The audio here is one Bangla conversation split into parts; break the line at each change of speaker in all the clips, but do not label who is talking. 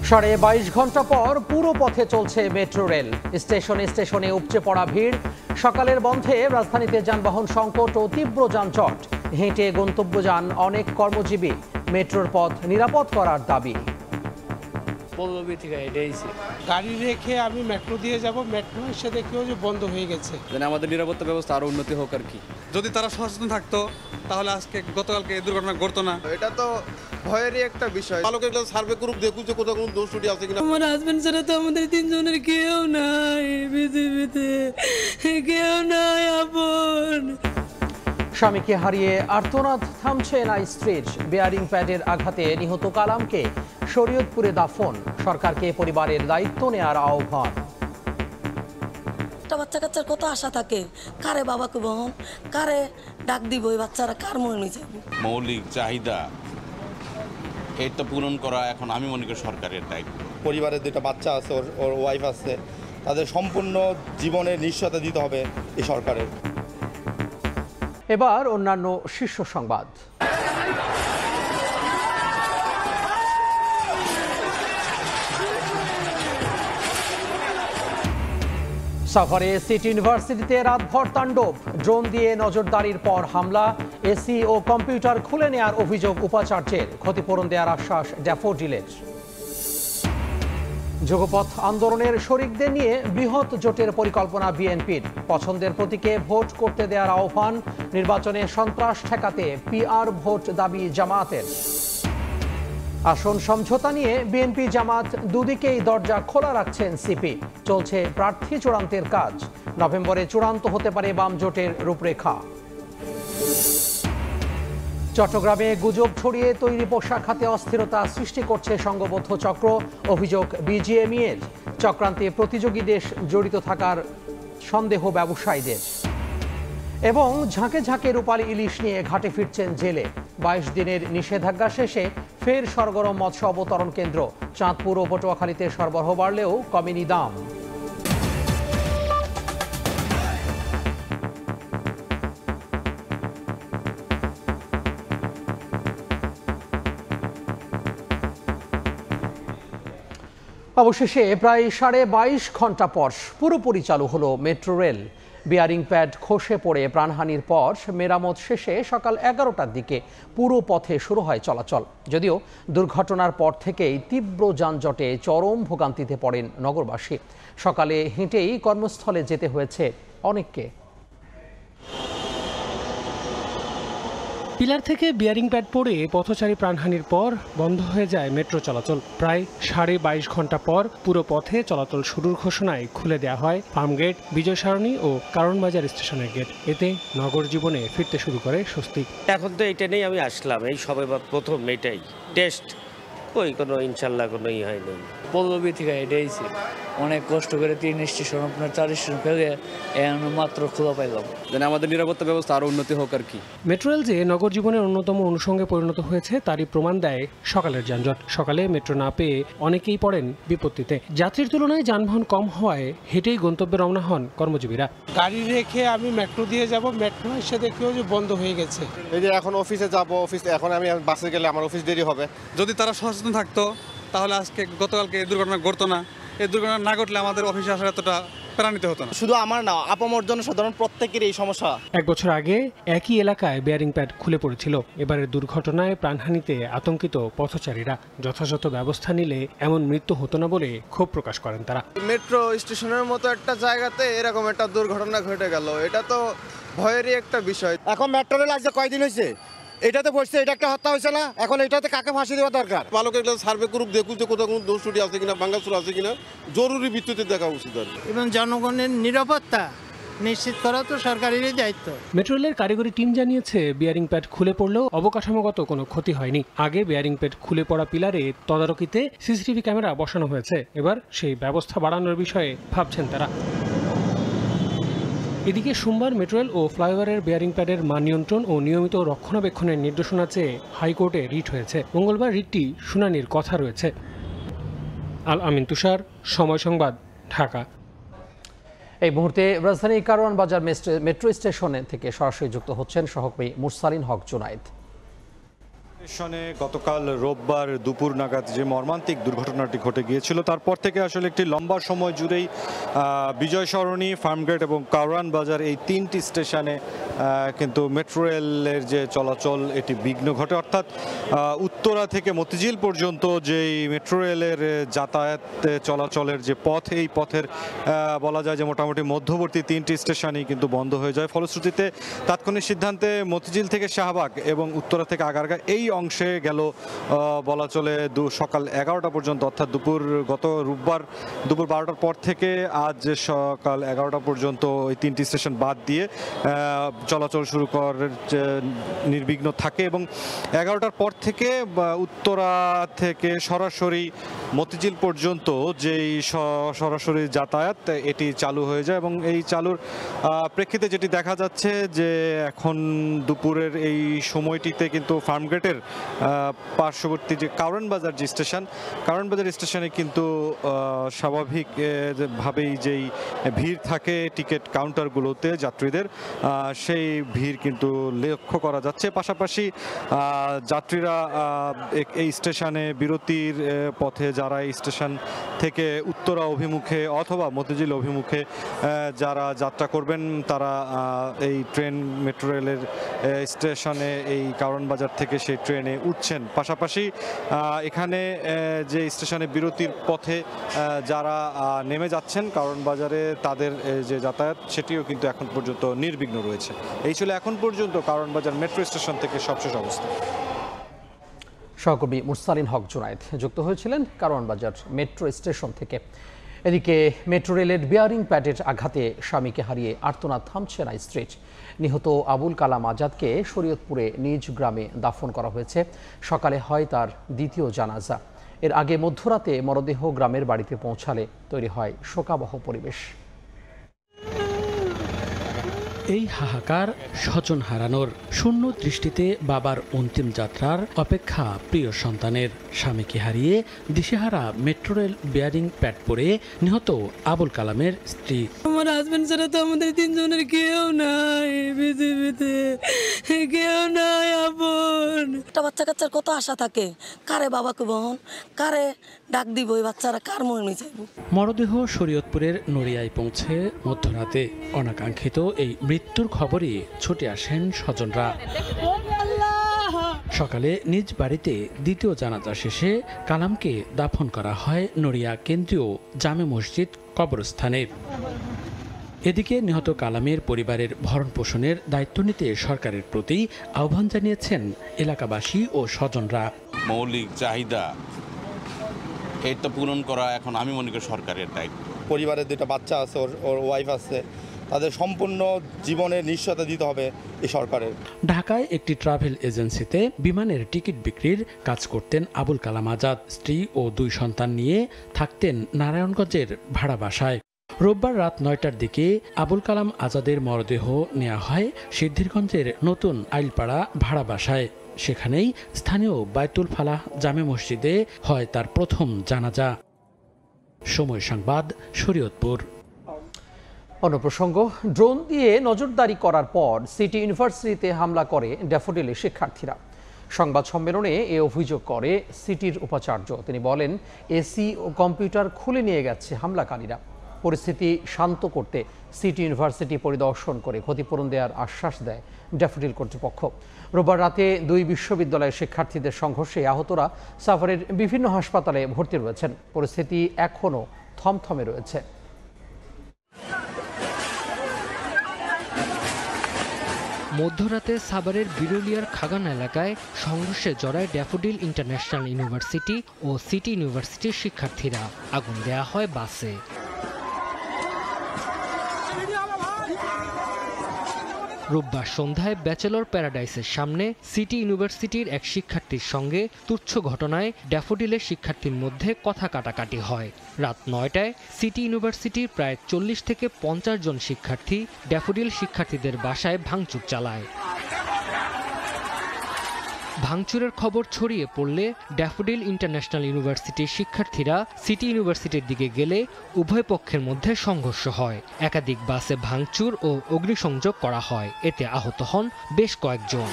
সাড়ে 22 ঘন্টা পর পুরো পথে চলছে মেট্রো রেল। স্টেশনে স্টেশনে উপচে পড়া ভিড়। সকালের বন্ধে রাজধানীতে যানবাহন সংকট ও তীব্র যানজট। হেঁটে গন্তব্য যান অনেক কর্মজীবী। মেট্রোর পথ নিরাপদ করার দাবি।
গাড়ি রেখে আমি মেট্রো দিয়ে যাব, মেট্রো এসে দেখেও যে বন্ধ হয়ে গেছে।
আমাদের নিরাপত্তা ব্যবস্থা আরো উন্নতি হোক আর কি।
যদি তারা সচেতন থাকতো তাহলে আজকে গতকালকে এই দুর্ঘটনা ঘটতো না।
এটা তো ভয়েরই একটা বিষয়। পালকের সার্ভে করুক, দেখুক যে কোথাও কোনো দোষ ত্রুটি আছে কিনা।
আমার হাজবেন্ড ছাড়া তো আমাদের তিনজনের কেউ নাই পৃথিবীতে, কেউ নাই আপন।
স্বামীকে হারিয়ে আর্তনাদ থামছে না স্ত্রীর। বেয়ারিং প্যাডের আঘাতে নিহত কালামকে শরীয়তপুরে দাফন। সরকারকে পরিবারের দায়িত্ব নেওয়ার আহ্বান।
একটা বাচ্চা কাচ্চার কত আশা থাকে, কারে বাবাকে বহন, কারে ডাক দিব, এই বাচ্চারা কার মনে যাবে।
মৌলিক চাহিদা এটা পূরণ করা এখন আমি মনে করি সরকারের দায়িত্ব।
পরিবারের দুটো বাচ্চা আছে, ওর ওয়াইফ আছে, তাদের সম্পূর্ণ জীবনের নিশ্চয়তা দিতে হবে এই সরকারের।
এবার অন্যান্য শীর্ষ সংবাদ। সাভারে সিটি ইউনিভার্সিটিতে রাতভর তাণ্ডব। ড্রোন দিয়ে নজরদারির পর হামলা। এসি ও কম্পিউটার খুলে নেয়ার অভিযোগ উপাচার্যের। ক্ষতিপূরণ দেওয়ার আশ্বাস ড্যাফোডিলের। যুগপথ আন্দোলনের শরিকদের নিয়ে বৃহৎ জোটের পরিকল্পনা বিএনপির। পছন্দের প্রতীকে ভোট করতে দেওয়ার আহ্বান। নির্বাচনে সন্ত্রাস ঠেকাতে পিআর ভোট দাবি জামায়াতের। আসন সমঝোতা নিয়ে বিএনপি জামাত দুদিকেই দরজা খোলা রাখছেন সিপি। চলছে প্রার্থী চূড়ান্তের কাজ। নভেম্বরে চূড়ান্ত হতে পারে বাম জোটের রূপরেখা। চট্টগ্রামে গুজব ছড়িয়ে তৈরি পোশাক খাতে অস্থিরতা সৃষ্টি করছে সংঘবদ্ধ চক্র। অভিযোগ বিজিএমইএর। চক্রান্তে প্রতিযোগী দেশ জড়িত থাকার সন্দেহ ব্যবসায়ীদের। এবং ঝাঁকে ঝাঁকে রূপালী ইলিশ নিয়ে ঘাটে ফিরছেন জেলে। 22 দিনের নিষেধাজ্ঞা শেষে ফের সরগরম মৎস্য অবতরণ কেন্দ্র। চাঁদপুর ও পটুয়াখালীতে সরবরাহ বাড়লেও কমেনি দাম। অবশেষে প্রায় 22.5 ঘন্টা পর পুরোপুরি চালু হলো মেট্রো রেল। বিয়ারিং প্যাড খসে পড়ে প্রাণহানির পর মেরামত শেষে সকাল 11টার দিকে পুরো পথে শুরু হয় চলাচল। যদিও দুর্ঘটনার পর থেকেই তীব্র যানজটে চরম ভোগান্তিতে পড়েন নগরবাসী। সকালে হেঁটেই কর্মস্থলে যেতে হয়েছে অনেককে।
পিলার থেকে বিয়ারিং প্যাড পড়ে পথচারী প্রাণহানির পর বন্ধ হয়ে যায় মেট্রো চলাচল। প্রায় 22.5 ঘন্টা পর পুরো পথে চলাচল শুরুর ঘোষণায় খুলে দেওয়া হয় ফার্মগেট, বিজয় সরণি ও কারণবাজার স্টেশনের গেট। এতে নগর জীবনে ফিরতে শুরু করে স্বস্তি।
এখন তো এটা নেই আমি আসলাম, এই সবে প্রথম এটাই টেস্ট, ওই কোনো ইনশাল্লাহ কোনো হয়নি।
পল্লবী থেকে এটাইছে অনেক কষ্ট করে 3 স্টেশন আপনার 4 স্টেশন ফেলে মাত্র খোলা পাইলাম।
আমাদের নিরাপত্তা ব্যবস্থা আরো উন্নতি হোক আর কি।
মেট্রো রেল যে নগর জীবনের অন্যতম অনুষঙ্গে পরিণত হয়েছে তারই প্রমাণ দেয় সকালের যানজট। সকালে মেট্রো না পেয়ে অনেকেই পড়েন বিপত্তিতে। যাত্রীর তুলনায় যানবাহন কম হওয়ায় হেঁটেই গন্তব্যে রওনা হন কর্মজীবীরা।
গাড়ি রেখে আমি মেট্রো দিয়ে যাব, মেট্রো এসে দেখেও যে বন্ধ হয়ে গেছে।
এই যে এখন অফিসে যাব, এখন আমি বাসে গেলে আমার অফিস দেরি হবে।
যদি তারা সচেতন থাকতো তাহলে আজকে গতকালকে এই দুর্ঘটনা ঘটতো না। এই দুর্ঘটনা না ঘটলে আমাদের অফিসে আসার এতটা প্রাণিত হতো না।
শুধু আমার না, আপামর জনসাধারণ প্রত্যেকের এই সমস্যা।
1 বছর আগে একই এলাকায় বেয়ারিং প্যাড খুলে পড়েছিল। এবারের দুর্ঘটনায় প্রাণহানিতে আতঙ্কিত পথচারীরা। যথাযথ ব্যবস্থা নিলে এমন মৃত্যু হতো না বলে ক্ষোভ প্রকাশ করেন তারা।
মেট্রো স্টেশনের মতো একটা জায়গাতে এরকম একটা দুর্ঘটনা ঘটে গেল, এটা তো ভয়েরই একটা বিষয়। এখন মেট্রো রেল আজকে কয়দিন হয়েছে, এটাতে বসছে, এটা একটা হত্যা হয়েছে না? এখন এটাতে কাকে ফাঁসি দেওয়া দরকার? পালকের সার্ভে করুক, দেখুক যে কোথাও কোনো দোষ ত্রুটি আছে কিনা, ভাঙাচুর আছে কিনা, জরুরি ভিত্তিতে দেখা উচিত।
এবং জনগণের নিরাপত্তা নিশ্চিত করা তো সরকারেরই দায়িত্ব।
মেট্রো রেলের কারিগরি টিম জানিয়েছে বিয়ারিং প্যাড খুলে পড়লেও অবকাঠামোগত কোনো ক্ষতি হয়নি। আগে বিয়ারিং প্যাড খুলে পড়া পিলারে তদারকিতে সিসিটিভি ক্যামেরা বসানো হয়েছে। এবার সেই ব্যবস্থা বাড়ানোর বিষয়ে ভাবছেন তারা। এদিকে সোমবার মেট্রো রেল ও ফ্লাইওভারের বেয়ারিং প্যাডের মান নিয়ন্ত্রণ ও নিয়মিত রক্ষণাবেক্ষণের নির্দেশনা চেয়ে হাইকোর্টে রিট হয়েছে। মঙ্গলবার রিটটি শুনানির কথা রয়েছে। আল আমিন তুষার, সময় সংবাদ, ঢাকা।
এই মুহূর্তে রাজধানীর কারওয়ান বাজার মেট্রো স্টেশনে থেকে সরাসরি যুক্ত হচ্ছেন সহকর্মী মুরসালিন হক জুনায়েদ।
স্টেশনে গতকাল রোববার দুপুর নাগাদ যে মর্মান্তিক দুর্ঘটনাটি ঘটে গিয়েছিল তারপর থেকে আসলে একটি লম্বা সময় জুড়েই বিজয় সরণি, ফার্মগেট এবং কারওয়ান বাজার এই তিনটি স্টেশনে কিন্তু মেট্রো রেলের যে চলাচল এটি বিঘ্ন ঘটে। অর্থাৎ উত্তরা থেকে মতিঝিল পর্যন্ত যেই মেট্রো রেলের যাতায়াত চলাচলের যে পথ, এই পথের বলা যায় যে মোটামুটি মধ্যবর্তী তিনটি স্টেশনই কিন্তু বন্ধ হয়ে যায়। ফলশ্রুতিতে তাৎক্ষণিক সিদ্ধান্তে মতিঝিল থেকে শাহবাগ এবং উত্তরা থেকে আগারগাঁ এই অংশে গেল বলা চলে সকাল 11টা পর্যন্ত, অর্থাৎ গত রোববার দুপুর 12টার পর থেকে আজ সকাল 11টা পর্যন্ত ওই তিনটি স্টেশন বাদ দিয়ে চলাচল শুরু করার নির্বিঘ্ন থাকে এবং 11টার পর থেকে উত্তরা থেকে সরাসরি মতিঝিল পর্যন্ত যেই সরাসরি যাতায়াত এটি চালু হয়ে যায় এবং এই চালুর প্রেক্ষিতে যেটি দেখা যাচ্ছে যে এখন দুপুরের এই সময়টিতে কিন্তু ফার্মগেটের পার্শ্ববর্তী যে কারওয়ান বাজার যে স্টেশন, কারওয়ান বাজার স্টেশনে কিন্তু স্বাভাবিকভাবেই যেই ভিড় থাকে টিকিট কাউন্টারগুলোতে যাত্রীদের, সেই ভিড় কিন্তু লক্ষ্য করা যাচ্ছে। পাশাপাশি যাত্রীরা এই স্টেশনে বিরতির পথে যারা এই স্টেশন থেকে উত্তরা অভিমুখে অথবা মতিঝিল অভিমুখে যারা যাত্রা করবেন তারা এই ট্রেন মেট্রো রেলের স্টেশনে এই কারওয়ান বাজার থেকে সেই ট্রেনে উঠছেন। পাশাপাশি এখানে যে স্টেশনে বিরতির পথে যারা নেমে যাচ্ছেন কারওয়ান বাজারে তাদের যে যাতায়াত সেটিও কিন্তু এখন পর্যন্ত নির্বিঘ্ন রয়েছে। এই ছিল এখন পর্যন্ত কারওয়ান বাজার মেট্রো স্টেশন থেকে সবশেষ অবস্থা।
সহকর্মী মুরসালিন হক জুনায়েদ যুক্ত হয়েছিলেন কারওয়ান বাজার মেট্রো স্টেশন থেকে। এদিকে মেট্রো রেলের বিয়ারিং প্যাডের আঘাতে স্বামীকে হারিয়ে আর্তনাদ থামছে না স্ত্রীর। নিহত আবুল কালাম আজাদকে শরীয়তপুরে নিজ গ্রামে দাফন করা হয়েছে। সকালে হয় তার দ্বিতীয় জানাজা। এর আগে মধ্যরাতে মরদেহ গ্রামের বাড়িতে পৌঁছালে তৈরি হয় শোকাবহ পরিবেশ।
এই হাহাকার স্বজন হারানোর, শূন্য দৃষ্টিতে বাবার অন্তিম যাত্রার অপেক্ষা প্রিয় সন্তানের। স্বামীকে হারিয়ে দিশেহারা মেট্রো রেল বিয়ারিং প্যাড পরে নিহত আবুল কালামের স্ত্রী।
আমার হাজবেন্ড ছাড়া তো আমাদের তিনজনের কেউ নাই পৃথিবীতে, কেউ নাই আপন। একটা বাচ্চা কাচ্চার কত আশা থাকে, কারে বাবাকে বহন, কারে ডাক দিব, এই বাচ্চারা কার মনে যাইব।
মরদেহ শরীয়তপুরের নড়িয়ায় পৌঁছে মধ্যরাতে। অনাকাঙ্ক্ষিত এই মৃত্যুর খবরে ছুটে আসেন স্বজনরা। সকালে নিজ বাড়িতে দ্বিতীয় জানাজা শেষে কালামকে দাফন করা হয় নড়িয়া কেন্দ্রীয় জামে মসজিদ কবরস্থানে। এদিকে নিহত কালামের পরিবারের ভরণ পোষণের দায়িত্ব নিতে সরকারের প্রতি আহ্বান জানিয়েছেন এলাকাবাসী ও স্বজনরা।
মৌলিক চাহিদা এটা পূরণ করা এখন আমি মনে করি সরকারের দায়িত্ব।
পরিবারের দুটো বাচ্চা আছে, ওর ওয়াইফ আছে, তাদের সম্পূর্ণ জীবনের নিশ্চয়তা দিতে হবে এই সরকারের।
ঢাকায় একটি ট্রাভেল এজেন্সিতে বিমানের টিকিট বিক্রির কাজ করতেন আবুল কালাম আজাদ। স্ত্রী ও দুই সন্তান নিয়ে থাকতেন নারায়ণগঞ্জের ভাড়া বাসায়। রোববার রাত 9টার দিকে আবুল কালাম আজাদের মরদেহ নেওয়া হয় সিদ্ধিরগঞ্জের নতুন আইলপাড়া ভাড়া বাসায়। সেখানেই স্থানীয় বাইতুল ফালাহ জামে মসজিদে হয় তার প্রথম জানাজা। সময় সংবাদ, শরীয়তপুর।
অন্য প্রসঙ্গ, ড্রোন দিয়ে নজরদারি করার পর সিটি ইউনিভার্সিটিতে হামলা করে ড্যাফোডিলের শিক্ষার্থীরা। সংবাদ সম্মেলনে এ অভিযোগ করে সিটির উপাচার্য। তিনি বলেন, এসি ও কম্পিউটার খুলে নিয়ে গেছে হামলাকারীরা। পরিস্থিতি শান্ত করতে সিটি ইউনিভার্সিটি পরিদর্শন করে ক্ষতিপূরণ দেওয়ার আশ্বাস দেয় ড্যাফোডিল কর্তৃপক্ষ। রোববার রাতে দুই বিশ্ববিদ্যালয়ের শিক্ষার্থীদের সংঘর্ষে আহতরা সাভারের বিভিন্ন হাসপাতালে ভর্তি রয়েছেন। পরিস্থিতি এখনও থমথমে রয়েছে।
মধ্যরাতে সাভারের বিরুলিয়ার খাগানা এলাকায় সংঘর্ষে জড়ায় ড্যাফোডিল ইন্টারন্যাশনাল ইউনিভার্সিটি ও সিটি ইউনিভার্সিটির শিক্ষার্থীরা। আগুন দেয়া হয় বাসে। রোববার সন্ধ্যায় ব্যাচেলর প্যারাডাইসের সামনে সিটি ইউনিভার্সিটির এক শিক্ষার্থীর সঙ্গে তুচ্ছ ঘটনায় ড্যাফোডিলের শিক্ষার্থীর মধ্যে কথা কাটাকাটি হয়। রাত 9টায় সিটি ইউনিভার্সিটির প্রায় 40 থেকে 50 জন শিক্ষার্থী ড্যাফোডিল শিক্ষার্থীদের বাসায় ভাঙচুর চালায়। ভাঙচুরের খবর ছড়িয়ে পড়লে ড্যাফোডিল ইন্টারন্যাশনাল ইউনিভার্সিটির শিক্ষার্থীরা সিটি ইউনিভার্সিটির দিকে গেলে উভয় পক্ষের মধ্যে সংঘর্ষ হয়। একাধিক বাসে ভাঙচুর ও অগ্নিসংযোগ করা হয়। এতে আহত হন বেশ কয়েকজন।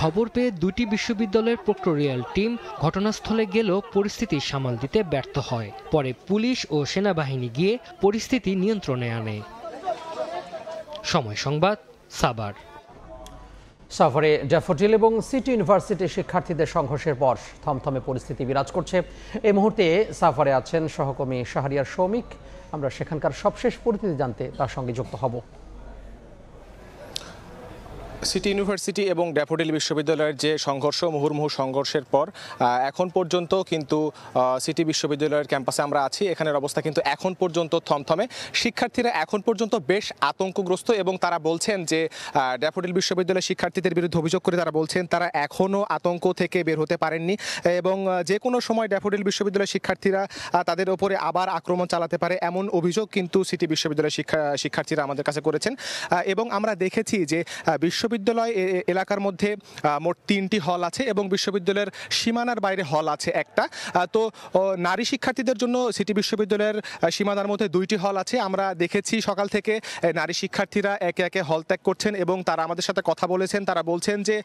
খবর পেয়ে দুটি বিশ্ববিদ্যালয়ের প্রক্টোরিয়াল টিম ঘটনাস্থলে গেলেও পরিস্থিতি সামাল দিতে ব্যর্থ হয়। পরে পুলিশ ও সেনাবাহিনী গিয়ে পরিস্থিতি নিয়ন্ত্রণে আনে। সময় সংবাদ, সাভার।
সাভারে ড্যাফোডিল এবং সিটি ইউনিভার্সিটির শিক্ষার্থীদের সংঘর্ষের পর থমথমে পরিস্থিতি বিরাজ করছে। এই মুহূর্তে সাভারে আছেন সহকর্মী শাহরিয়ার শৌমিক। আমরা সেখানকার সবশেষ পরিস্থিতি জানতে তার সঙ্গে যুক্ত হব।
সিটি ইউনিভার্সিটি এবং ড্যাফোডিল বিশ্ববিদ্যালয়ের যে সংঘর্ষ, মুহুর্মুহু সংঘর্ষের পর এখন পর্যন্ত কিন্তু সিটি বিশ্ববিদ্যালয়ের ক্যাম্পাসে আমরা আছি, এখানের অবস্থা কিন্তু এখন পর্যন্ত থমথমে। শিক্ষার্থীরা এখন পর্যন্ত বেশ আতঙ্কগ্রস্ত এবং তারা বলছেন যে ড্যাফোডিল বিশ্ববিদ্যালয়ের শিক্ষার্থীদের বিরুদ্ধে অভিযোগ করে তারা বলছেন তারা এখনও আতঙ্ক থেকে বের হতে পারেননি এবং যে কোনো সময় ড্যাফোডিল বিশ্ববিদ্যালয়ের শিক্ষার্থীরা তাদের ওপরে আবার আক্রমণ চালাতে পারে, এমন অভিযোগ কিন্তু সিটি বিশ্ববিদ্যালয়ের শিক্ষার্থীরা আমাদের কাছে করেছেন। এবং আমরা দেখেছি যে বিশ্ববিদ্যালয় এলাকার মধ্যে মোট 3টি হল আছে এবং বিশ্ববিদ্যালয়ের সীমানার বাইরে হল আছে একটা। তো নারী শিক্ষার্থীদের জন্য সিটি বিশ্ববিদ্যালয়ের সীমানার মধ্যে 2টি হল আছে। আমরা দেখেছি সকাল থেকে নারী শিক্ষার্থীরা একে একে হল ত্যাগ করছেন এবং তারা আমাদের সাথে কথা বলেছেন। তারা বলছেন যে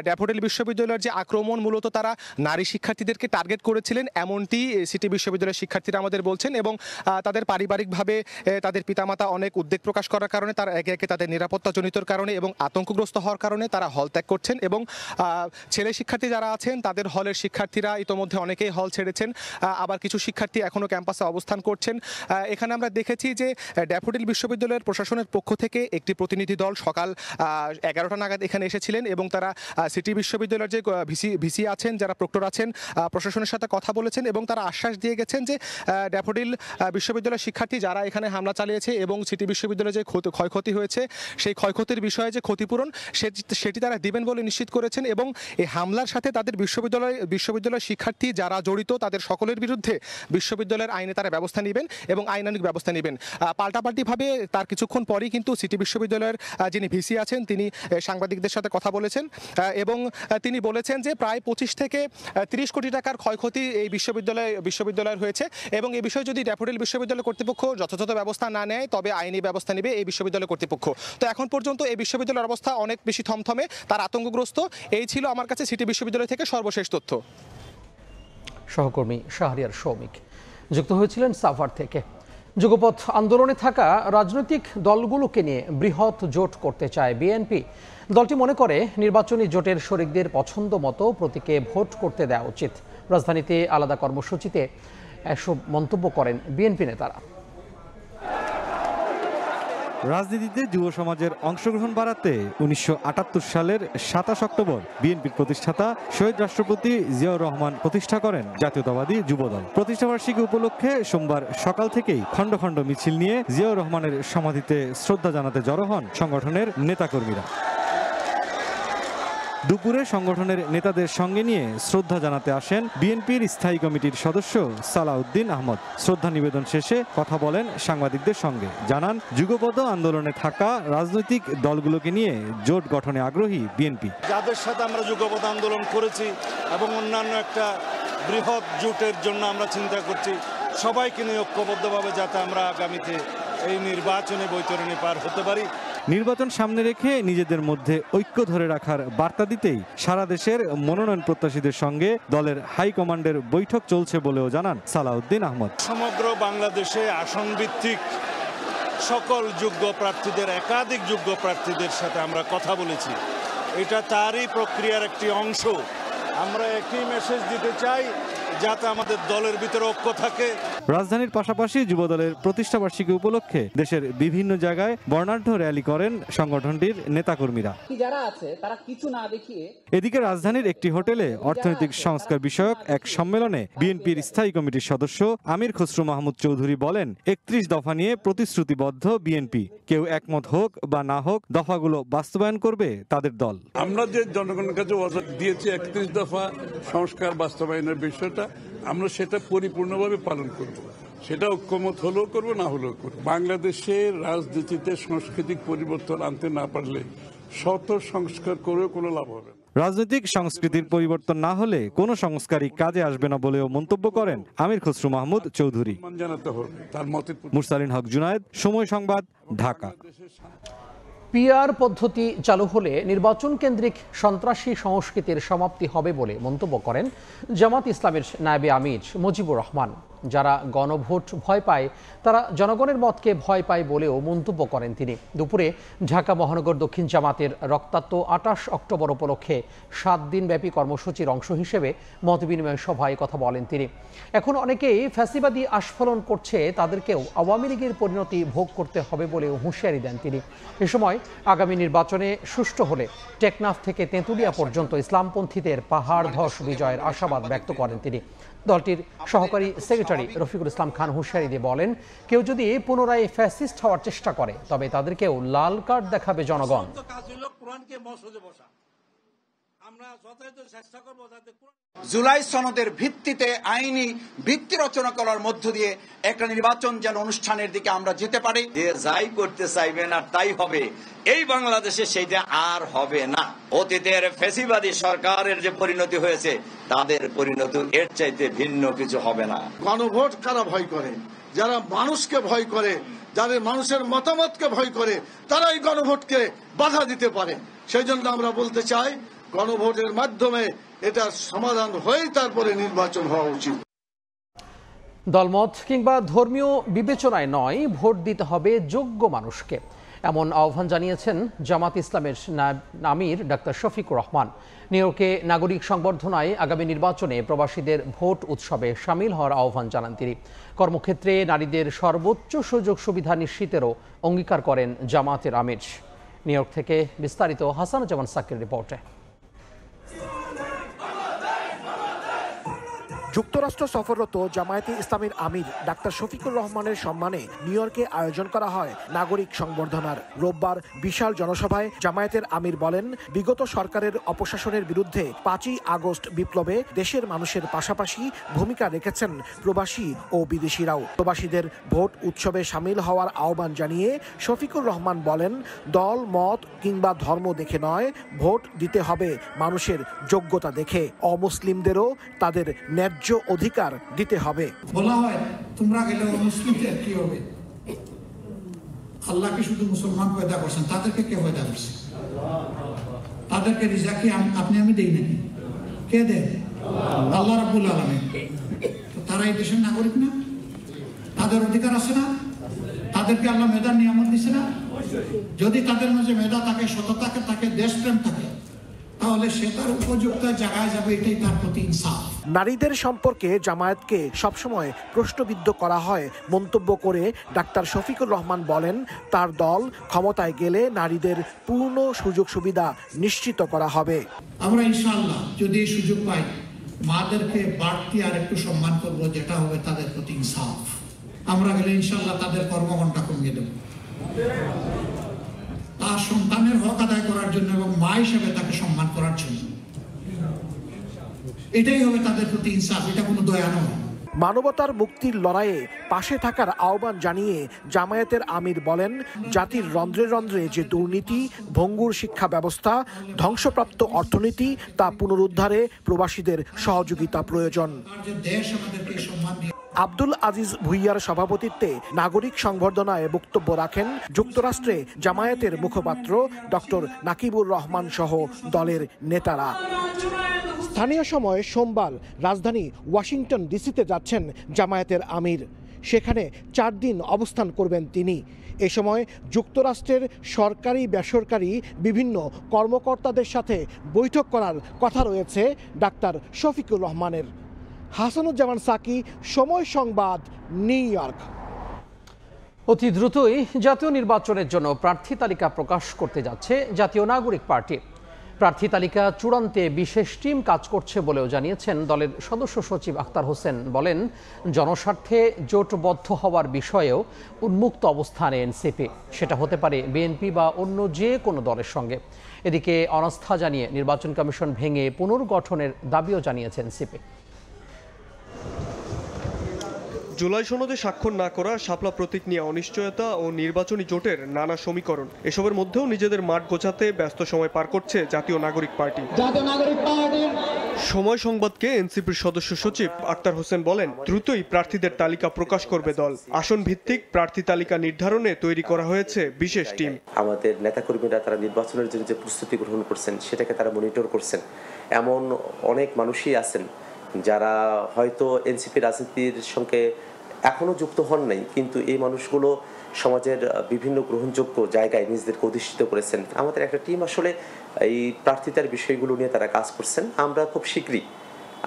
ড্যাফোডিল বিশ্ববিদ্যালয়ের যে আক্রমণ মূলত তারা নারী শিক্ষার্থীদেরকে টার্গেট করেছিলেন, এমনটি সিটি বিশ্ববিদ্যালয়ের শিক্ষার্থীরা আমাদের বলছেন। এবং তাদের পারিবারিকভাবে তাদের পিতামাতা অনেক উদ্বেগ প্রকাশ করার কারণে তারা একে একে তাদের নিরাপত্তাজনিতর কারণে এবং আতঙ্কগ্রস্ত হওয়ার কারণে তারা হল ত্যাগ করছেন। এবং ছেলে শিক্ষার্থী যারা আছেন তাদের হলের শিক্ষার্থীরা ইতোমধ্যে অনেকেই হল ছেড়েছেন, আবার কিছু শিক্ষার্থী এখনও ক্যাম্পাসে অবস্থান করছেন। এখানে আমরা দেখেছি যে ড্যাফোডিল বিশ্ববিদ্যালয়ের প্রশাসনের পক্ষ থেকে একটি প্রতিনিধি দল সকাল 11টা নাগাদ এখানে এসেছিলেন এবং তারা সিটি বিশ্ববিদ্যালয়ের যে ভিসি আছেন, যারা প্রক্টর আছেন, প্রশাসনের সাথে কথা বলেছেন এবং তারা আশ্বাস দিয়ে গেছেন যে ড্যাফোডিল বিশ্ববিদ্যালয়ের শিক্ষার্থী যারা এখানে হামলা চালিয়েছে এবং সিটি বিশ্ববিদ্যালয়ে যে ক্ষয়ক্ষতি হয়েছে সেই ক্ষয়ক্ষতির বিষয়ে যে ক্ষতিপূরণ সেটি তারা দিবেন বলে নিশ্চিত করেছেন। এবং এই হামলার সাথে তাদের বিশ্ববিদ্যালয়ের শিক্ষার্থী যারা জড়িত তাদের সকলের বিরুদ্ধে বিশ্ববিদ্যালয়ের আইনে তারা ব্যবস্থা নেবেন এবং আইনানুগ ব্যবস্থা নেবেন। পাল্টাপাল্টিভাবে তার কিছুক্ষণ পরেই কিন্তু সিটি বিশ্ববিদ্যালয়ের যিনি ভিসি আছেন তিনি সাংবাদিকদের সাথে কথা বলেছেন এবং তিনি বলেছেন যে প্রায় 25 থেকে 30 কোটি টাকার ক্ষয়ক্ষতি এই বিশ্ববিদ্যালয়ের হয়েছে এবং এই বিষয়ে যদি ড্যাফোডিল বিশ্ববিদ্যালয় কর্তৃপক্ষ যথাযথ ব্যবস্থা না নেয় তবে আইনি ব্যবস্থা নেবে এই বিশ্ববিদ্যালয় কর্তৃপক্ষ। তো এখন পর্যন্ত এই বিশ্ববিদ্যালয়ের অবস্থা অনেক বেশি থমথমে, তার আতঙ্কগ্রস্ত। এই ছিল আমার কাছে সিটি বিশ্ববিদ্যালয় থেকে সর্বশেষ তথ্য।
সহকর্মী শাহরিয়ার শৌমিক যুক্ত হয়েছিলেন সাভার থেকে। যুগপথ আন্দোলনে থাকা রাজনৈতিক দলগুলোকে নিয়ে বৃহৎ জোট করতে চায় বিএনপি। দলটি মনে করে নির্বাচনী জোটের শরিকদের পছন্দ মতো প্রতীকে ভোট করতে দেওয়া উচিত। রাজধানীতে আলাদা কর্মসূচিতে এসব মন্তব্য করেন বিএনপি নেতারা।
রাজনীতিতে যুব সমাজের অংশগ্রহণ বাড়াতে 1978 সালের 27 অক্টোবর বিএনপির প্রতিষ্ঠাতা শহীদ রাষ্ট্রপতি জিয়াউর রহমান প্রতিষ্ঠা করেন জাতীয়তাবাদী যুবদল। প্রতিষ্ঠাবার্ষিকী উপলক্ষে সোমবার সকাল থেকেই খণ্ড খণ্ড মিছিল নিয়ে জিয়াউর রহমানের সমাধিতে শ্রদ্ধা জানাতে জড়ো হন সংগঠনের নেতাকর্মীরা। দুপুরে সংগঠনের নেতাদের সঙ্গে নিয়ে শ্রদ্ধা জানাতে আসেন বিএনপির স্থায়ী কমিটির সদস্য সালাউদ্দিন আহমদ। শ্রদ্ধা নিবেদন শেষে কথা বলেন সাংবাদিকদের সঙ্গে, জানান যুগপথ আন্দোলনে থাকা রাজনৈতিক দলগুলোকে নিয়ে জোট গঠনে আগ্রহী বিএনপি।
যাদের সাথে আমরা যুগপথ আন্দোলন করেছি এবং অন্যান্য একটা বৃহৎ জোটের জন্য আমরা চিন্তা করছি, সবাইকে নিয়ে ঐক্যবদ্ধভাবে যাতে আমরা আগামীতে এই নির্বাচনে বৈতরণী পার হতে পারি।
নির্বাচন সামনে রেখে নিজেদের মধ্যে ঐক্য ধরে রাখার বার্তা দিতেই সারা দেশের মনোনয়ন প্রত্যাশীদের সঙ্গে দলের হাইকমান্ডের বৈঠক চলছে বলেও জানান সালাউদ্দিন আহমদ।
সমগ্র বাংলাদেশে আসন ভিত্তিক সকল যোগ্য প্রার্থীদের, একাধিক যোগ্য প্রার্থীদের সাথে আমরা কথা বলেছি। এটা তারই প্রক্রিয়ার একটি অংশ। আমরা একই মেসেজ দিতে চাই যাতে আমাদের দলের ভিতরে ঐক্য থাকে।
রাজধানীর পাশাপাশি যুবদলের প্রতিষ্ঠাবার্ষিকী উপলক্ষে দেশের বিভিন্ন জায়গায় বর্ণাঢ্য র্যালি করেন সংগঠনটির নেতাকর্মীরা। এদিকে রাজধানীর একটি হোটেলে অর্থনৈতিক সংস্কার বিষয়ক এক সম্মেলনে বিএনপির স্থায়ী কমিটির সদস্য আমির খসরু মাহমুদ চৌধুরী বলেন, 31 দফা নিয়ে প্রতিশ্রুতিবদ্ধ বিএনপি। কেউ একমত হোক বা না হোক, দফাগুলো বাস্তবায়ন করবে তাদের দল।
আমরা যে জনগণের কাছে ওয়াদা দিয়েছি 31 দফা সংস্কার বাস্তবায়নের বিষয়টা, আমরা সেটা পরিপূর্ণভাবে পালন করব। সেটা ঐক্যমত হলেও করব, না হলেও করব। বাংলাদেশের রাজনীতিতে সাংস্কৃতিক পরিবর্তন আনতে না পারলে শত সংস্কার করেও কোনো লাভ হবে না।
রাজনৈতিক সংস্কৃতির পরিবর্তন না হলে কোনো সংস্কারই কাজে আসবে না বলেও মন্তব্য করেন আমির খসরু মাহমুদ চৌধুরী।
জানাতে হবে তার মতে।
মুরসালিন হক জুনায়েদ, সময় সংবাদ, ঢাকা।
পিআর পদ্ধতি চালু হলে নির্বাচন কেন্দ্রিক সন্ত্রাসী সংস্কৃতির সমাপ্তি হবে বলে মন্তব্য করেন জামাত ইসলামের নায়েবে আমির মুজিবুর রহমান। যারা গণভোট ভয় পায় তারা জনগণের মতকে ভয় পায় বলেও মন্তব্য করেন তিনি। দুপুরে ঢাকা মহানগর দক্ষিণ জামাতের রক্তাক্ত ২৮ অক্টোবর উপলক্ষে ৭ দিনব্যাপী কর্মসূচির অংশ হিসেবে মতবিনিময় সভায় কথা বলেন তিনি। এখন অনেকেই ফ্যাসিবাদী আস্ফালন করছে, তাদেরকেও আওয়ামী লীগের পরিণতি ভোগ করতে হবে বলেও হুঁশিয়ারি দেন তিনি। এ সময় আগামী নির্বাচনে সুষ্ঠু হলে টেকনাফ থেকে তেঁতুলিয়া পর্যন্ত ইসলামপন্থীদের পাহাড় ধস বিজয়ের আশাবাদ ব্যক্ত করেন তিনি। দলটির সহকারী সেক্রেটারি রফিকুল ইসলাম খান হুঁশিয়ারি দিয়ে বলেন, কেউ যদি পুনরায় ফ্যাসিস্ট হওয়ার চেষ্টা করে তবে তাদেরকেও লাল কার্ড দেখাবে জনগণ।
জুলাই সনদের ভিত্তিতে আইনি ভিত্তি রচনা করার মধ্য দিয়ে একটা নির্বাচন যেন অনুষ্ঠানের দিকে আমরা যেতে পারি।
যে যাই করতে চাইবে না তাই হবে, এই বাংলাদেশে সেটা আর হবে না। অতীতের ফ্যাসিবাদী সরকারের যে পরিণতি হয়েছে তাদের পরিণতি এর চাইতে ভিন্ন কিছু হবে না।
গণভোট কারা ভয় করে? যারা মানুষকে ভয় করে, যাদের মানুষের মতামতকে ভয় করে, তারা এই গণভোটকে বাধা দিতে পারে। সেই জন্য আমরা বলতে চাই, গণভোটের মাধ্যমে এটা সমাধান হয়ে তারপরে নির্বাচন হওয়া উচিত।
দলমত কিংবা ধর্মীয় বিবেচনায় নয়, ভোট দিতে হবে যোগ্য মানুষকে, এমন আহ্বান জানিয়েছেন জামাত ইসলামের আমির ডাক্তার শফিকুর রহমান। নিউ ইয়র্কে নাগরিক সংবর্ধনায় আগামী নির্বাচনে প্রবাসীদের ভোট উৎসবে শামিল হওয়ার আহ্বান জানান তিনি। কর্মক্ষেত্রে নারীদের সর্বোচ্চ সুযোগ সুবিধা নিশ্চিতেরও অঙ্গীকার করেন জামাতের আমির। নিউ ইয়র্ক থেকে বিস্তারিত হাসানুজ্জামান সাকির রিপোর্টে।
যুক্তরাষ্ট্র সফররত জামায়াতে ইসলামীর আমির ডাক্তার শফিকুর রহমানের সম্মানে নিউ ইয়র্কে আয়োজন করা হয় নাগরিক সংবর্ধনার। রোববার বিশাল জনসভায় জামায়াতের আমির বলেন, বিগত সরকারের অপশাসনের বিরুদ্ধে ৫ই আগস্ট বিপ্লবে দেশের মানুষের পাশাপাশি ভূমিকা রেখেছেন প্রবাসী ও বিদেশিরাও। প্রবাসীদের ভোট উৎসবে সামিল হওয়ার আহ্বান জানিয়ে শফিকুর রহমান বলেন, দল মত কিংবা ধর্ম দেখে নয়, ভোট দিতে হবে মানুষের যোগ্যতা দেখে। অমুসলিমদেরও তাদের ন্যায্য অধিকার দিতে হবে।
বলা হয় তোমরা গেলে মুসলিমদের কি হবে? আল্লাহ কি শুধু মুসলমান পয়দা করছেন? তাদেরকে কে পয়দা করছে? তাদেরকে রিজা কি আপনি আমি দেই নাকি? কে দেন? আল্লাহ রাব্বুল আলামিন। তারা এই দেশের নাগরিক না? তাদের অধিকার আছে না? তাদেরকে আল্লাহ মেধার নিয়ামত দিছে না? যদি তাদের মাঝে মেধা থাকে, সততা থাকে, দেশপ্রেম থাকে, তাহলে সে তার উপযুক্ত জায়গায় যাবে, এটাই তার প্রতি ইনসাফ।
নারীদের সম্পর্কে জামায়াতকে সবসময় প্রশ্নবিদ্ধ করা হয় মন্তব্য করে ডাক্তার শফিকুর রহমান বলেন, তার দল ক্ষমতায় গেলে নারীদের পূর্ণ সুযোগ সুবিধা নিশ্চিত করা হবে।
আমরা ইনশাআল্লাহ যদি এই সুযোগ পাই, মাদেরকে বাড়তি আর একটু সম্মান করবো, যেটা হবে তাদের প্রতি ইনসাফ। আমরা গেলে ইনশাআল্লাহ তাদের কর্মঘণ্টা কমিয়ে দেব, তার সন্তানের হক আদায় করার জন্য এবং মা হিসেবে তাকে সম্মান করার জন্য। এটাই হবে তাদের প্রতি ইনসাফ, এটা কোনো দয়া নয়।
মানবতার মুক্তির লড়াইয়ে পাশে থাকার আহ্বান জানিয়ে জামায়াতের আমির বলেন, জাতির রন্ধ্রে রন্ধ্রে যে দুর্নীতি, ভঙ্গুর শিক্ষা ব্যবস্থা, ধ্বংসপ্রাপ্ত অর্থনীতি, তা পুনরুদ্ধারে প্রবাসীদের সহযোগিতা প্রয়োজন। আব্দুল আজিজ ভুইয়ার সভাপতিত্বে নাগরিক সংবর্ধনায় বক্তব্য রাখেন যুক্তরাষ্ট্রে জামায়াতের মুখপাত্র ডক্টর নাকিবুর রহমান সহ দলের নেতারা। স্থানীয় সময় সোমবার রাজধানী ওয়াশিংটন ডিসিতে যাচ্ছেন জামায়াতের আমির। সেখানে 4 দিন অবস্থান করবেন তিনি। এ সময় যুক্তরাষ্ট্রের সরকারি বেসরকারি বিভিন্ন কর্মকর্তাদের সাথে বৈঠক করার কথা রয়েছে ডাক্তার শফিকুর রহমানের। হাসানুজ্জামান সাকি, সময় সংবাদ, নিউ ইয়র্ক।
অতি দ্রুতই জাতীয় নির্বাচনের জন্য প্রার্থী তালিকা প্রকাশ করতে যাচ্ছে জাতীয় নাগরিক পার্টি। প্রার্থী তালিকা চূড়ান্তে বিশেষ টিম কাজ করছে বলেও জানিয়েছেন দলের সদস্য সচিব আখতার হোসেন। বলেন, জনস্বার্থে জোটবদ্ধ হওয়ার বিষয়েও উন্মুক্ত অবস্থানে এনসিপি, সেটা হতে পারে বিএনপি বা অন্য যে কোনো দলের সঙ্গে। এদিকে অনাস্থা জানিয়ে নির্বাচন কমিশন ভেঙে পুনর্গঠনের দাবিও জানিয়েছে এনসিপি।
জুলাই সনদে স্বাক্ষর না করা, শাপলা প্রতীক নিয়ে অনিশ্চয়তা ও নির্বাচনী জোটের নানা সমীকরণ, এসবের মধ্যেও নিজেদের মাঠ গোছাতে ব্যস্ত সময় পার করছে জাতীয় নাগরিক পার্টি।
জাতীয় নাগরিক পার্টির
সময় সংবাদকে এনসিপির সদস্য সচিব আক্তার হোসেন বলেন, দ্রুতই প্রার্থীদের তালিকা প্রকাশ করবে দল। আসন ভিত্তিক প্রার্থী তালিকা নির্ধারণে তৈরি করা হয়েছে বিশেষ টিম।
আমাদের নেতাকর্মীরা তারা নির্বাচনের জন্য যে প্রস্তুতি গ্রহণ করছেন সেটাকে তারা মনিটর করছেন। এমন অনেক মানুষই আছেন যারা হয়তো এনসিপি রাজনীতির সঙ্গে এখনো যুক্ত হন নাই, কিন্তু এই মানুষগুলো সমাজের বিভিন্ন গ্রহণযোগ্য জায়গায় নিজেদেরকে অধিষ্ঠিত করেছেন। আমাদের একটা টিম আসলে এই প্রার্থিতার বিষয়গুলো নিয়ে তারা কাজ করছেন। আমরা খুব শীঘ্রই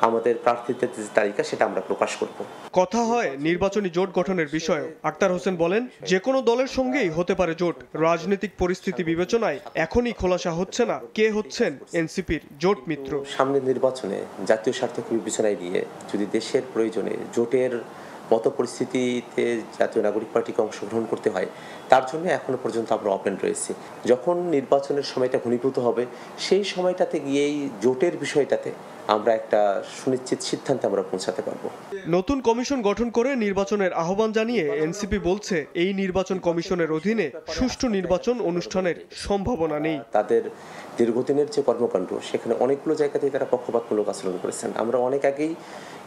আমাদের প্রার্থীদের যে তালিকা সেটা আমরা প্রকাশ করব।
কথা হয় নির্বাচনী জোট গঠনের বিষয়ে। আক্তার হোসেন বলেন, যে কোনো দলের সঙ্গেই হতে পারে জোট। রাজনৈতিক পরিস্থিতি বিবেচনায় এখনই খোলাসা হচ্ছে না কে হচ্ছেন এনসিপির জোট মিত্র।
সামনের নির্বাচনে জাতীয় স্বার্থকে বিবেচনায় নিয়ে যদি দেশের প্রয়োজনে জোটের মতো পরিস্থিতিতে জাতীয় নাগরিক পার্টিকে অংশগ্রহণ করতে হয়, তার জন্য এখনো পর্যন্ত আমরা ওপেন রয়েছি। যখন নির্বাচনের সময়টা ঘনীভূত হবে সেই সময়টাতে গিয়েই জোটের বিষয়টাতে আমরা একটা সুনিশ্চিত সিদ্ধান্তে আমরা পৌঁছাতে পারবো।
নতুন কমিশন গঠন করে নির্বাচনের আহ্বান জানিয়ে এনসিপি বলছে, এই নির্বাচন কমিশনের অধীনে সুষ্ঠু নির্বাচন অনুষ্ঠানের সম্ভাবনা নেই।
তাদের দীর্ঘদিনের যে কর্মকাণ্ড সেখানে অনেকগুলো জায়গাতেই তারা পক্ষপাতমূলক আচরণ করেছেন। আমরা অনেক আগেই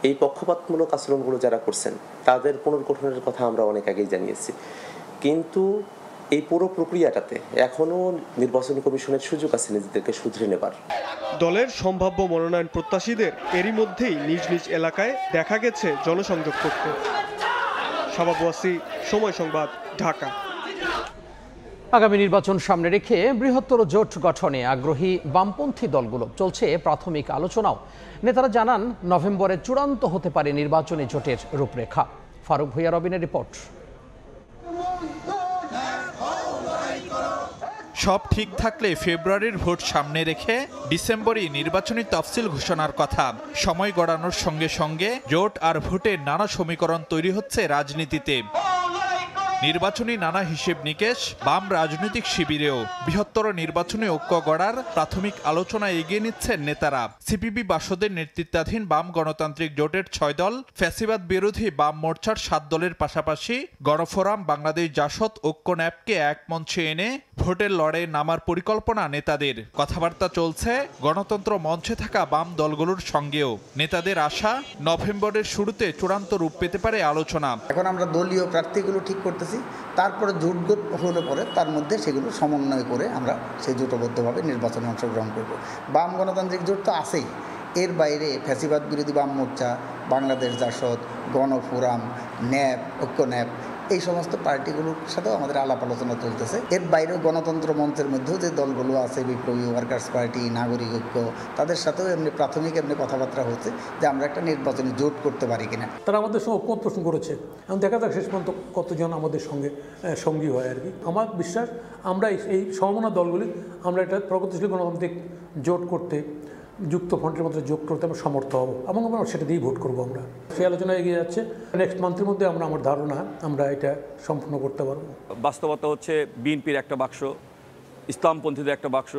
এই পক্ষপাতমূলক আচরণগুলো যারা করছেন তাদের পুনর্গঠনের কথা আমরা অনেক আগেই জানিয়েছি, কিন্তু এই পুরো প্রক্রিয়াটাতে এখনো নির্বাচন কমিশনের সুযোগ আছে নিজেদেরকে শুধরে নেবার।
দলের সম্ভাব্য মনোনয়ন প্রত্যাশীদের এরই মধ্যেই নিজ নিজ এলাকায় দেখা গেছে জনসংযোগ করতে। শাবাব ওয়াসি, সময় সংবাদ, ঢাকা।
আগামী নির্বাচন সামনে রেখে বৃহত্তর জোট গঠনে আগ্রহী বামপন্থী দলগুলো চলছে প্রাথমিক আলোচনাও। নেতারা জানান, নভেম্বরে চূড়ান্ত হতে পারে নির্বাচনী জোটের রূপরেখা। ফারুক ভূঁইয়া রবিনের রিপোর্ট।
সব ঠিক থাকলে ফেব্রুয়ারির ভোট সামনে রেখে ডিসেম্বরেই নির্বাচনী তফসিল ঘোষণার কথা। সময় গড়ানোর সঙ্গে সঙ্গে জোট আর ভোটের নানা সমীকরণ তৈরি হচ্ছে রাজনীতিতে। নির্বাচনী নানা হিসেব নিকেশ বাম রাজনৈতিক শিবিরেও। বৃহত্তর নির্বাচনী ঐক্য গড়ার প্রাথমিক আলোচনা এগিয়ে নিচ্ছেন নেতারা। সিপিবি বাসদের নেতৃত্বাধীন বাম গণতান্ত্রিক জোটের 6 দল, ফ্যাসিবাদ বিরোধী বাম মোর্চার 7 দলের পাশাপাশি গণফোরাম, বাংলাদেশ জাসদ, ঐক্য ন্যাপকে এক মঞ্চে এনে ভোটের লড়াইয়ে নামার পরিকল্পনা নেতাদের। কথাবার্তা চলছে গণতন্ত্র মঞ্চে থাকা বাম দলগুলোর সঙ্গেও। নেতাদের আশা, নভেম্বরের শুরুতে চূড়ান্ত রূপ পেতে পারে আলোচনা।
এখন আমরা দলীয় প্রার্থীগুলো ঠিক করতেছি, তারপরে জোট হলে পরে তার মধ্যে সেগুলো সমন্বয় করে আমরা সেই জোটবদ্ধভাবে নির্বাচনে অংশগ্রহণ করব। বাম গণতান্ত্রিক জোট তো আছেই, এর বাইরে ফ্যাসিবাদ বিরোধী বাম মোর্চা, বাংলাদেশ জাসদ, গণফোরাম, ন্যাপ, ঐক্য ন্যাপ, এই সমস্ত পার্টিগুলোর সাথেও আমাদের আলাপ আলোচনা চলতেছে। এর বাইরেও গণতন্ত্র মঞ্চের মধ্যেও যে দলগুলো আছে, বিপ্লবী ওয়ার্কার্স পার্টি, নাগরিক ঐক্য, তাদের সাথেও এমনি প্রাথমিক কথাবার্তা হচ্ছে যে আমরা একটা নির্বাচনী জোট করতে পারি কিনা।
তারা আমাদের সঙ্গে ঐক্য প্রশ্ন করেছে, এখন দেখা যাক শেষ পর্যন্ত কতজন আমাদের সঙ্গে সঙ্গী হয় আর কি। আমার বিশ্বাস আমরা এই সমমনা দলগুলি আমরা একটা প্রগতিশীল গণতান্ত্রিক জোট করতে, যুক্ত ফ্রন্টের মধ্যে যোগ করতে আমরা সমর্থ হব এবং আমরা সেটা দিয়েই ভোট করবো। আমরা সেই আলোচনা এগিয়ে যাচ্ছে। নেক্সট মান্থের মধ্যে আমার ধারণা আমরা এটা সম্পূর্ণ করতে পারবো।
বাস্তবতা হচ্ছে বিএনপির একটা বাক্স, ইসলামপন্থীদের একটা বাক্স,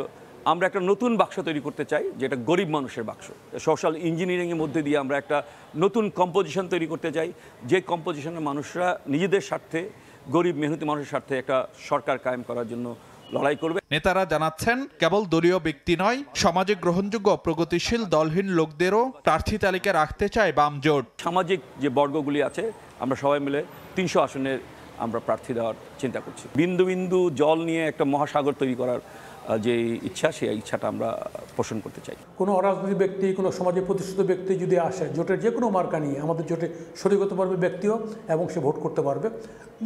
আমরা একটা নতুন বাক্স তৈরি করতে চাই যেটা গরিব মানুষের বাক্স। সোশ্যাল ইঞ্জিনিয়ারিংয়ের মধ্যে দিয়ে আমরা একটা নতুন কম্পোজিশন তৈরি করতে চাই, যে কম্পোজিশনের মানুষরা নিজেদের স্বার্থে, গরিব মেহনতি মানুষের স্বার্থে একটা সরকার কায়েম করার জন্য লড়াই করবে।
নেতারা জানাচ্ছেন, কেবল দলীয় ব্যক্তি নয়, সমাজে গ্রহণযোগ্য প্রগতিশীল দলহীন লোকদেরও প্রার্থী তালিকা রাখতে চায় বাম জোট।
সামাজিক যে বর্গগুলি আছে আমরা সবাই মিলে 300 আসনের আমরা প্রার্থী দেওয়ার চিন্তা করছি। বিন্দু বিন্দু জল নিয়ে একটা মহাসাগর তৈরি করার যে ইচ্ছা, সেই ইচ্ছাটা আমরা পোষণ করতে চাই।
কোনো অরাজনৈতিক ব্যক্তি, কোনো সমাজে প্রতিষ্ঠিত ব্যক্তি যদি আসে জোটের যে কোনো মার্কা নিয়ে, আমাদের জোটে শরিক হতে পারবে ব্যক্তিও এবং সে ভোট করতে পারবে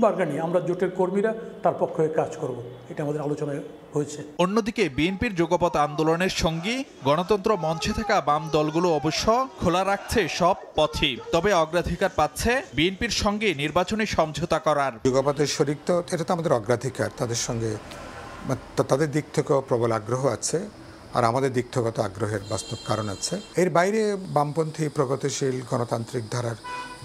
মার্কা নিয়ে। আমরা জোটের কর্মীরা তার পক্ষে কাজ করব, এটা আমাদের আলোচনায় হয়েছে।
অন্যদিকে বিএনপির যুগপৎ আন্দোলনের সঙ্গী গণতন্ত্র মঞ্চে থাকা বাম দলগুলো অবশ্য খোলা রাখছে সব পথই, তবে অগ্রাধিকার পাচ্ছে বিএনপির সঙ্গে নির্বাচনী সমঝোতা করার।
যুগপথের শরিক তো এটা তো আমাদের অগ্রাধিকার, তাদের সঙ্গে তাদের দিক থেকেও প্রবল আগ্রহ আছে, আর আমাদের দিক থেকেও তো আগ্রহের বাস্তব কারণ আছে। এর বাইরে বামপন্থী প্রগতিশীল গণতান্ত্রিক ধারার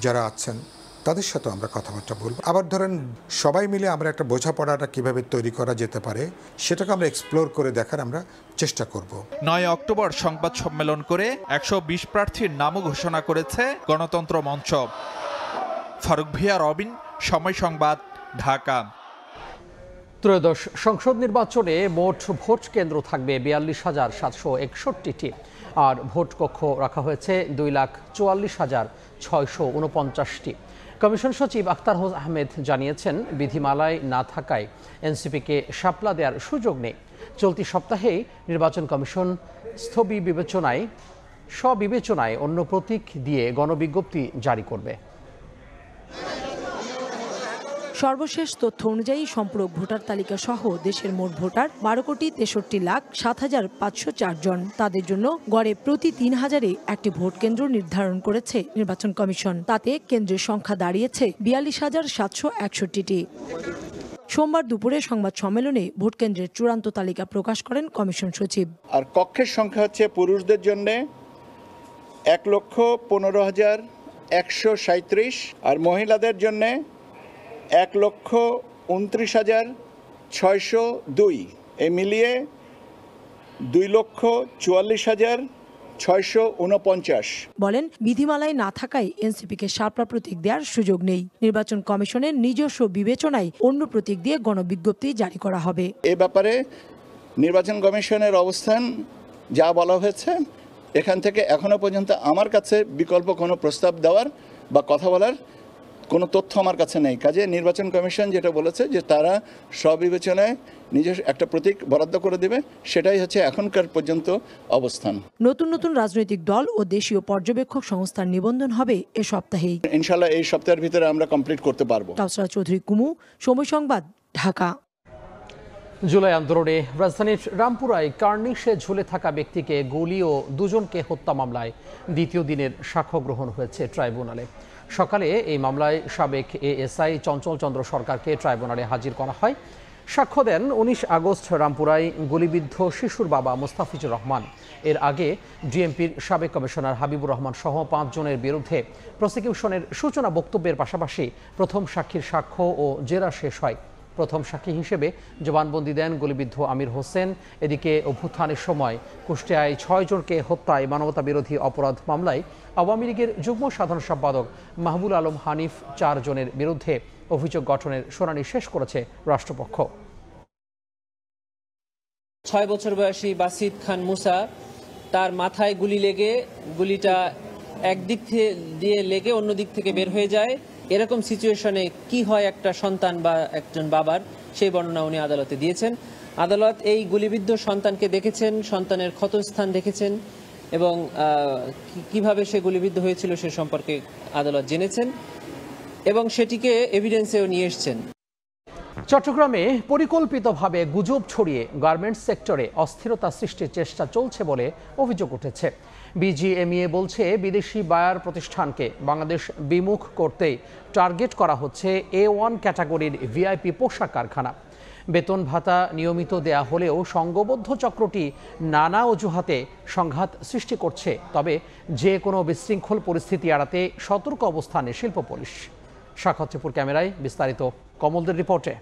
যারা আছেন তাদের সাথে আমরা কথাবার্তা বলবো। আবার ধরেন সবাই মিলে আমরা একটা বোঝাপড়াটা কিভাবে তৈরি করা যেতে পারে সেটাকে আমরা এক্সপ্লোর করে দেখার আমরা চেষ্টা করব।
9 অক্টোবর সংবাদ সম্মেলন করে 120 প্রার্থীর নামও ঘোষণা করেছে গণতন্ত্র মঞ্চ। ফারুক ভূঁইয়া, রবিন, সময় সংবাদ, ঢাকা।
ত্রয়োদশ সংসদ নির্বাচনে মোট ভোট কেন্দ্র থাকবে ৪২,৭৬১টি, আর ভোট কক্ষ রাখা হয়েছে ২,৪৪,৬৪৯টি। কমিশন সচিব আখতার আহমেদ জানিয়েছেন, বিধিমালায় না থাকায় এনসিপিকে শাপলা দেওয়ার সুযোগ নেই। চলতি সপ্তাহেই নির্বাচন কমিশন স্ববিবেচনায় অন্য প্রতীক দিয়ে গণবিজ্ঞপ্তি জারি করবে।
সর্বশেষ তথ্য অনুযায়ী সম্পূরক ভোটার তালিকা সহ দেশের মোট ভোটার ১২,৬৩,৭,৫০৪ জন। তাদের জন্য গড়ে প্রতি ৩,০০০-এ একটি ভোট কেন্দ্র নির্ধারণ করেছে নির্বাচন কমিশন। তাতে কেন্দ্রের সংখ্যা দাঁড়িয়েছে ৪২,৭৬১টি। সোমবার দুপুরে সংবাদ সম্মেলনে ভোট কেন্দ্রের চূড়ান্ত তালিকা প্রকাশ করেন কমিশন সচিব।
আর কক্ষের সংখ্যা হচ্ছে পুরুষদের জন্য ১,১৫,১৩৭ আর মহিলাদের জন্য ১,২৯,৬০২। এই মিলিয়ে ২,৪৪,৬৪৯।
বলেন, বিধিমালায় না থাকায় এনসিপিকে শাপলা প্রতীক দেওয়ার সুযোগ নেই। নির্বাচন কমিশনের নিজস্ব বিবেচনায় অন্য প্রতীক দিয়ে গণবিজ্ঞপ্তি জারি করা হবে।
এ ব্যাপারে নির্বাচন কমিশনের অবস্থান যা বলা হয়েছে, এখান থেকে এখনো পর্যন্ত আমার কাছে বিকল্প কোনো প্রস্তাব দেওয়ার বা কথা বলার কোনো তথ্য আমার কাছে নেই। কাজে নির্বাচন কমিশন যেটা বলেছে যে তারা স্ববিবেচনায় নিজস্ব একটা প্রতীক বরাদ্দ করে দেবে, সেটাই হচ্ছে এখনকার পর্যন্ত অবস্থান।
নতুন নতুন রাজনৈতিক দল ও দেশীয় পর্যবেক্ষক সংস্থার নিবন্ধন হবে এ সপ্তাহেই।
ইনশাআল্লাহ এই সপ্তাহের ভিতরে আমরা কমপ্লিট করতে পারবো।
কাউসারা চৌধুরী কুমু, সময় সংবাদ, ঢাকা।
জুলাই আন্দোলনে রাজধানীর রামপুরায় কার্নিশে ঝুলে থাকা ব্যক্তিকে গুলি ও দুজনকে হত্যা মামলায় দ্বিতীয় দিনের সাক্ষ্য গ্রহণ হয়েছে ট্রাইব্যুনালে। সকালে এই মামলায় সাবেক এএসআই চঞ্চল চন্দ্র সরকারকে ট্রাইব্যুনালে হাজির করা হয়। সাক্ষ্য দেন ১৯ আগস্ট রামপুরায় গুলিবিদ্ধ শিশুর বাবা মোস্তাফিজুর রহমান। এর আগে ডিএমপির সাবেক কমিশনার হাবিবুর রহমান সহ ৫ জনের বিরুদ্ধে প্রসিকিউশনের সূচনা বক্তব্যের পাশাপাশি প্রথম সাক্ষীর সাক্ষ্য ও জেরা শেষ হয়। প্রথম সাক্ষী হিসেবে জবানবন্দি দেন গুলিবিদ্ধ আমির হোসেন। এদিকে অভ্যুত্থানের সময় কুষ্টিয়ায় ৬ জনকে হত্যায় মানবতাবিরোধী অপরাধ মামলায় আওয়ামী লীগের যুগ্ম সাধারণ সম্পাদক মাহবুল আলম হানিফ ৪ জনের বিরুদ্ধে অভিযোগ গঠনের শুনানি শেষ করেছে রাষ্ট্রপক্ষ।
৬ বছর বয়সী বাসিত খান মুসা, তার মাথায় গুলি লেগে গুলিটা একদিক দিয়ে লেগে অন্য দিক থেকে বের হয়ে যায়। এরকম সিচুয়েশনে কি হয় একটা সন্তান বা একজন বাবার, সেই বর্ণনা উনি আদালতে দিয়েছেন। আদালত এই গুলিবিদ্ধ সন্তানকে দেখেছেন, সন্তানের ক্ষতস্থান দেখেছেন এবং কিভাবে সে গুলিবিদ্ধ হয়েছিল সে সম্পর্কে আদালত জেনেছেন এবং সেটিকে এভিডেন্সেও নিয়ে এসছেন।
চট্টগ্রামে পরিকল্পিতভাবে গুজব ছড়িয়ে গার্মেন্টস সেক্টরে অস্থিরতা সৃষ্টির চেষ্টা চলছে বলে অভিযোগ উঠেছে। বিজিএমইএ বলছে, বিদেশি বায়ার প্রতিষ্ঠানকে বাংলাদেশ বিমুখ করতেই টার্গেট করা হচ্ছে A1 ক্যাটাগরির ভিআইপি পোশাক কারখানা। বেতন ভাতা নিয়মিত দেয়া হলেও সংঘবদ্ধ চক্রটি নানা অজুহাতে সংঘাত সৃষ্টি করছে। তবে যে কোনো বিশৃঙ্খল পরিস্থিতি এড়াতে সতর্ক অবস্থানে শিল্প পুলিশ। সাক্ষাৎপুর ক্যামেরায় বিস্তারিত কমলদের রিপোর্টে।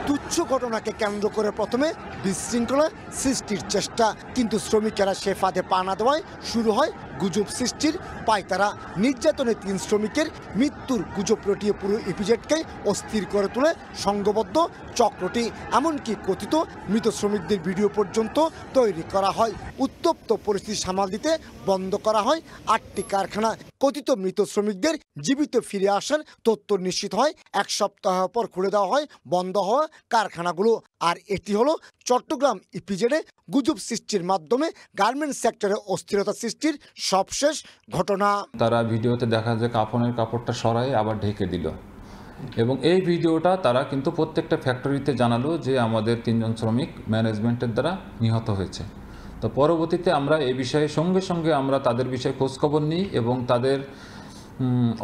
তুচ্ছ ঘটনাকে কেন্দ্র করে প্রথমে বিশৃঙ্খলা সৃষ্টির চেষ্টা, কিন্তু শ্রমিকেরা সে ফাঁদে পা না দেওয়ায় শুরু হয় গুজব সৃষ্টির পায়তারা। নির্যাতনে ৩ শ্রমিকের মৃত্যুর গুজব রটিয়ে পুরো ইপিজেডকে অস্থির করে তোলে সংঘবদ্ধ চক্রটি। এমনকি কথিত মৃত শ্রমিকদের ভিডিও পর্যন্ত তৈরি করা হয়। উত্তপ্ত পরিস্থিতি সামাল দিতে বন্ধ করা হয় ৮টি কারখানা। কথিত মৃত শ্রমিকদের জীবিত ফিরে আসার তথ্য নিশ্চিত হয় ১ সপ্তাহ পর খুলে দেওয়া হয় বন্ধ হওয়া কারখানাগুলো। আর এটি হলো চট্টগ্রাম ইপিজেডে গুজব সৃষ্টির মাধ্যমে গার্মেন্টস সেক্টরে অস্থিরতা সৃষ্টির সবশেষ ঘটনা।
তারা ভিডিওতে দেখা যায় কাফনের কাপড়টা সরাই আবার ঢেকে দিল এবং এই ভিডিওটা তারা কিন্তু প্রত্যেকটা ফ্যাক্টরিতে জানালো যে আমাদের ৩ জন শ্রমিক ম্যানেজমেন্টের দ্বারা নিহত হয়েছে। তো পরবর্তীতে আমরা এই বিষয়ে সঙ্গে সঙ্গে আমরা তাদের বিষয়ে খোঁজখবর নিই এবং তাদের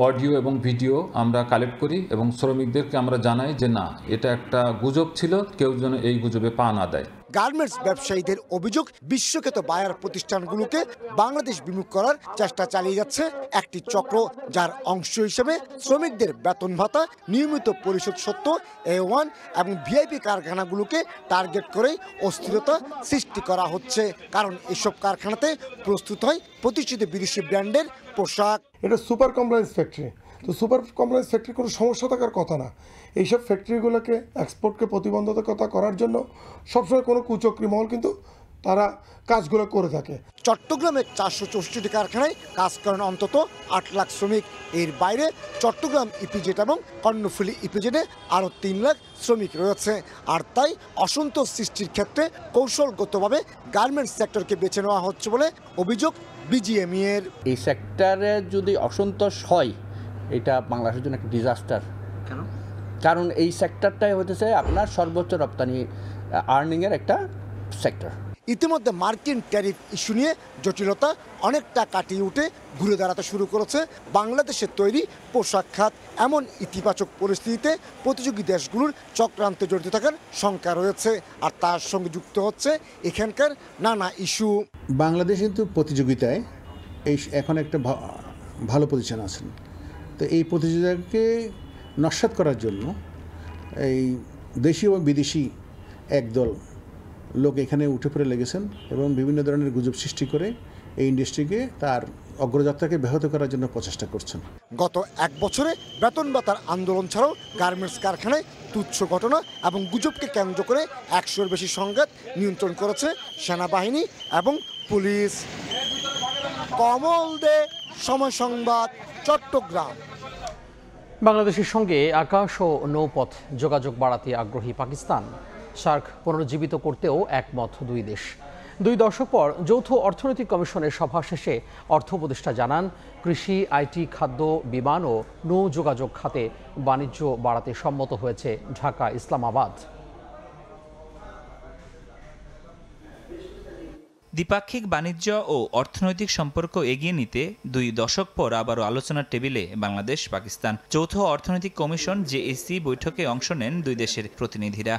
অডিও এবং ভিডিও আমরা কালেক্ট করি এবং শ্রমিকদেরকে আমরা জানাই যে না, এটা একটা গুজব ছিল, কেউ যেন এই গুজবে পা না দেয়।
গার্মেন্টস ব্যবসায়ীদের অভিযোগ, বিশ্বখ্যাত বায়ার প্রতিষ্ঠানগুলোকে বাংলাদেশ বিমুখ করার চেষ্টা চালিয়ে যাচ্ছে একটি চক্র, যার অংশ হিসেবে শ্রমিকদের বেতন ভাতা নিয়মিত পরিশোধ সত্ত্বেও A1 এবং ভিআইপি কারখানাগুলোকে টার্গেট করেই অস্থিরতা সৃষ্টি করা হচ্ছে। কারণ এসব কারখানাতে প্রস্তুত হয় প্রতিষ্ঠিত বিদেশি ব্র্যান্ডের পোশাক।
এটা সুপার কমপ্লেক্স ফ্যাক্টরি,
তো সুপার কমপ্লেক্স ফ্যাক্টরি কোনো সমস্যা থাকার কথা না। এইসব ফ্যাক্টরিগুলোকে এক্সপোর্টকে প্রতিবন্ধকতা করার জন্য সবসময় কোনো কুচক্রী মহল কিন্তু তারা কাজগুলো করে থাকে।
চট্টগ্রামের 464টি কারখানায় কাজ করেন অন্তত 8 লাখ শ্রমিক। এর বাইরে চট্টগ্রাম ইপিজেড এবং কর্ণফুলী ইপিজেডে আরও 3 লাখ শ্রমিক রয়েছে। আর তাই অসন্তোষ সৃষ্টির ক্ষেত্রে কৌশলগতভাবে গার্মেন্টস সেক্টরকে বেছে নেওয়া হচ্ছে বলে অভিযোগ বিজিএমই এর।
এই সেক্টরে যদি অসন্তোষ হয় এটা বাংলাদেশের জন্য একটা ডিজাস্টার। কেন? কারণ এই সেক্টরটাই হতেছে আপনার সর্বোচ্চ রপ্তানি আর্নিংয়ের একটা সেক্টর।
ইতিমধ্যে মার্কিন ট্যারিফ ইস্যু নিয়ে জটিলতা অনেকটা কাটিয়ে উঠে ঘুরে দাঁড়াতে শুরু করেছে বাংলাদেশের তৈরি পোশাক খাত। এমন ইতিবাচক পরিস্থিতিতে প্রতিযোগী দেশগুলোর চক্রান্তে জড়িত থাকার শঙ্কা রয়েছে। আর তার সঙ্গে যুক্ত হচ্ছে এখানকার নানা ইস্যু।
বাংলাদেশ কিন্তু প্রতিযোগিতায় এখন একটা ভালো পজিশন আছেন। তো এই প্রতিযোগিতাকে নস্যাৎ করার জন্য এই দেশীয় এবং বিদেশি একদল লোক এখানে উঠে পড়ে লেগেছেন এবং বিভিন্ন ধরনের গুজব সৃষ্টি করে এই ইন্ডাস্ট্রিকে তার অগ্রযাত্রাকে ব্যাহত করার জন্য প্রচেষ্টা করছেন।
গত 1 বছরে বেতন ভাতার আন্দোলন ছাড়াও গার্মেন্টস কারখানায় তুচ্ছ ঘটনা এবং গুজবকে কেন্দ্র করে 100-এর বেশি সংঘাত নিয়ন্ত্রণ করেছে সেনাবাহিনী এবং পুলিশ। কমল দে, সময় সংবাদ, চট্টগ্রাম।
বাংলাদেশের সঙ্গে আকাশ ও নৌপথ যোগাযোগ বাড়াতে আগ্রহী পাকিস্তান। সার্ক পুনরুজ্জীবিত করতেও একমত দুই দেশ। 2 দশক পর যৌথ অর্থনৈতিক কমিশনের সভা শেষে অর্থ উপদেষ্টা জানান, কৃষি, আইটি, খাদ্য, বিমান ও নৌ যোগাযোগ খাতে বাণিজ্য বাড়াতে সম্মত হয়েছে ঢাকা ইসলামাবাদ।
দ্বিপাক্ষিক বাণিজ্য ও অর্থনৈতিক সম্পর্ক এগিয়ে নিতে 2 দশক পর আবারও আলোচনার টেবিলে বাংলাদেশ পাকিস্তান। যৌথ অর্থনৈতিক কমিশন জেএসি বৈঠকে অংশ নেন 2 দেশের প্রতিনিধিরা।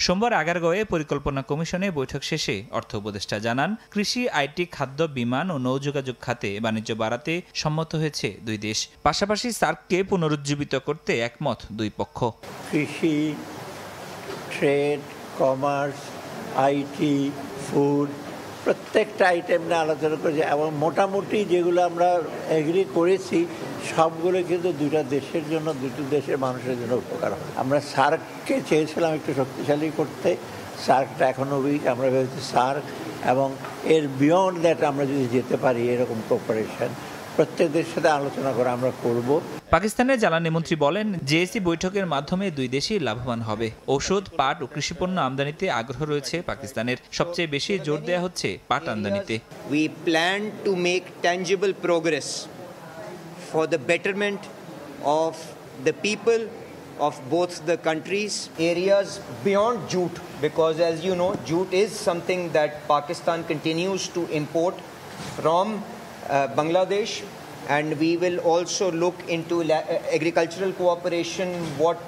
সোমবার আগারগাঁওয়ে পরিকল্পনা কমিশনে বৈঠক শেষে অর্থ উপদেষ্টা জানান, কৃষি, আইটি, খাদ্য, বিমান ও নৌযোগাযোগ খাতে বাণিজ্য বাড়াতে সম্মত হয়েছে 2 দেশ। পাশাপাশি সার্ককে পুনরুজ্জীবিত করতে একমত 2 পক্ষ।
কৃষি, ট্রেড, কমার্স, আইটি, ফুড প্রত্যেকটা আইটেম নিয়ে আলোচনা করেছি এবং মোটামুটি যেগুলো আমরা এগ্রি করেছি সবগুলো কিন্তু 2টা দেশের জন্য, 2টি দেশের মানুষের জন্য উপকার হয়। আমরা সার্ককে চেয়েছিলাম একটু শক্তিশালী করতে, সার্কটা এখনও উইক। আমরা ভেবেছি সার্ক এবং এর বিয়ন্ড দ্যাট আমরা যদি যেতে পারি এরকম কোঅপারেশন প্রত্যেক দেশের সাথে আলোচনা করে আমরা করব।
পাকিস্তানের জ্বালানি মন্ত্রী বলেন, জেএসি বৈঠকের মাধ্যমে 2 দেশই লাভবান হবে। ঔষধ, পাট ও কৃষিপণ্য আমদানিতে আগ্রহ রয়েছে পাকিস্তানের। সবচেয়ে বেশি জোর দেওয়া হচ্ছে পাট আমদানিতে।
We plan to make tangible progress for the betterment of the people of both the countries. Areas beyond jute, because as you know, jute is something that Pakistan continues to import from Bangladesh, and we will also look into agricultural cooperation, what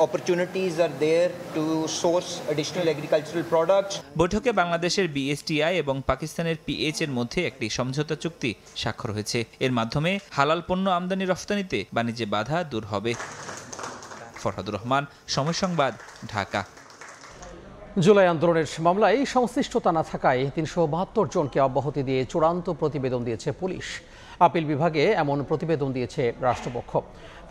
opportunities are there to source additional agricultural products.
বৈঠকে বাংলাদেশের বিএসটিআই এবং পাকিস্তানের পিএইচ এর মধ্যে একটি সমঝোতা চুক্তি স্বাক্ষর হয়েছে। এর মাধ্যমে হালাল পণ্য আমদানি রফতানিতে বাণিজ্যে বাধা দূর হবে। ফরহাদুর রহমান, সময় সংবাদ, ঢাকা।
জুলাই আন্দোলনের মামলায় সংশ্লিষ্টতা না থাকায় 372 জনকে অব্যাহতি দিয়ে চূড়ান্ত প্রতিবেদন দিয়েছে পুলিশ। আপিল বিভাগে এমন প্রতিবেদন দিয়েছে রাষ্ট্রপক্ষ।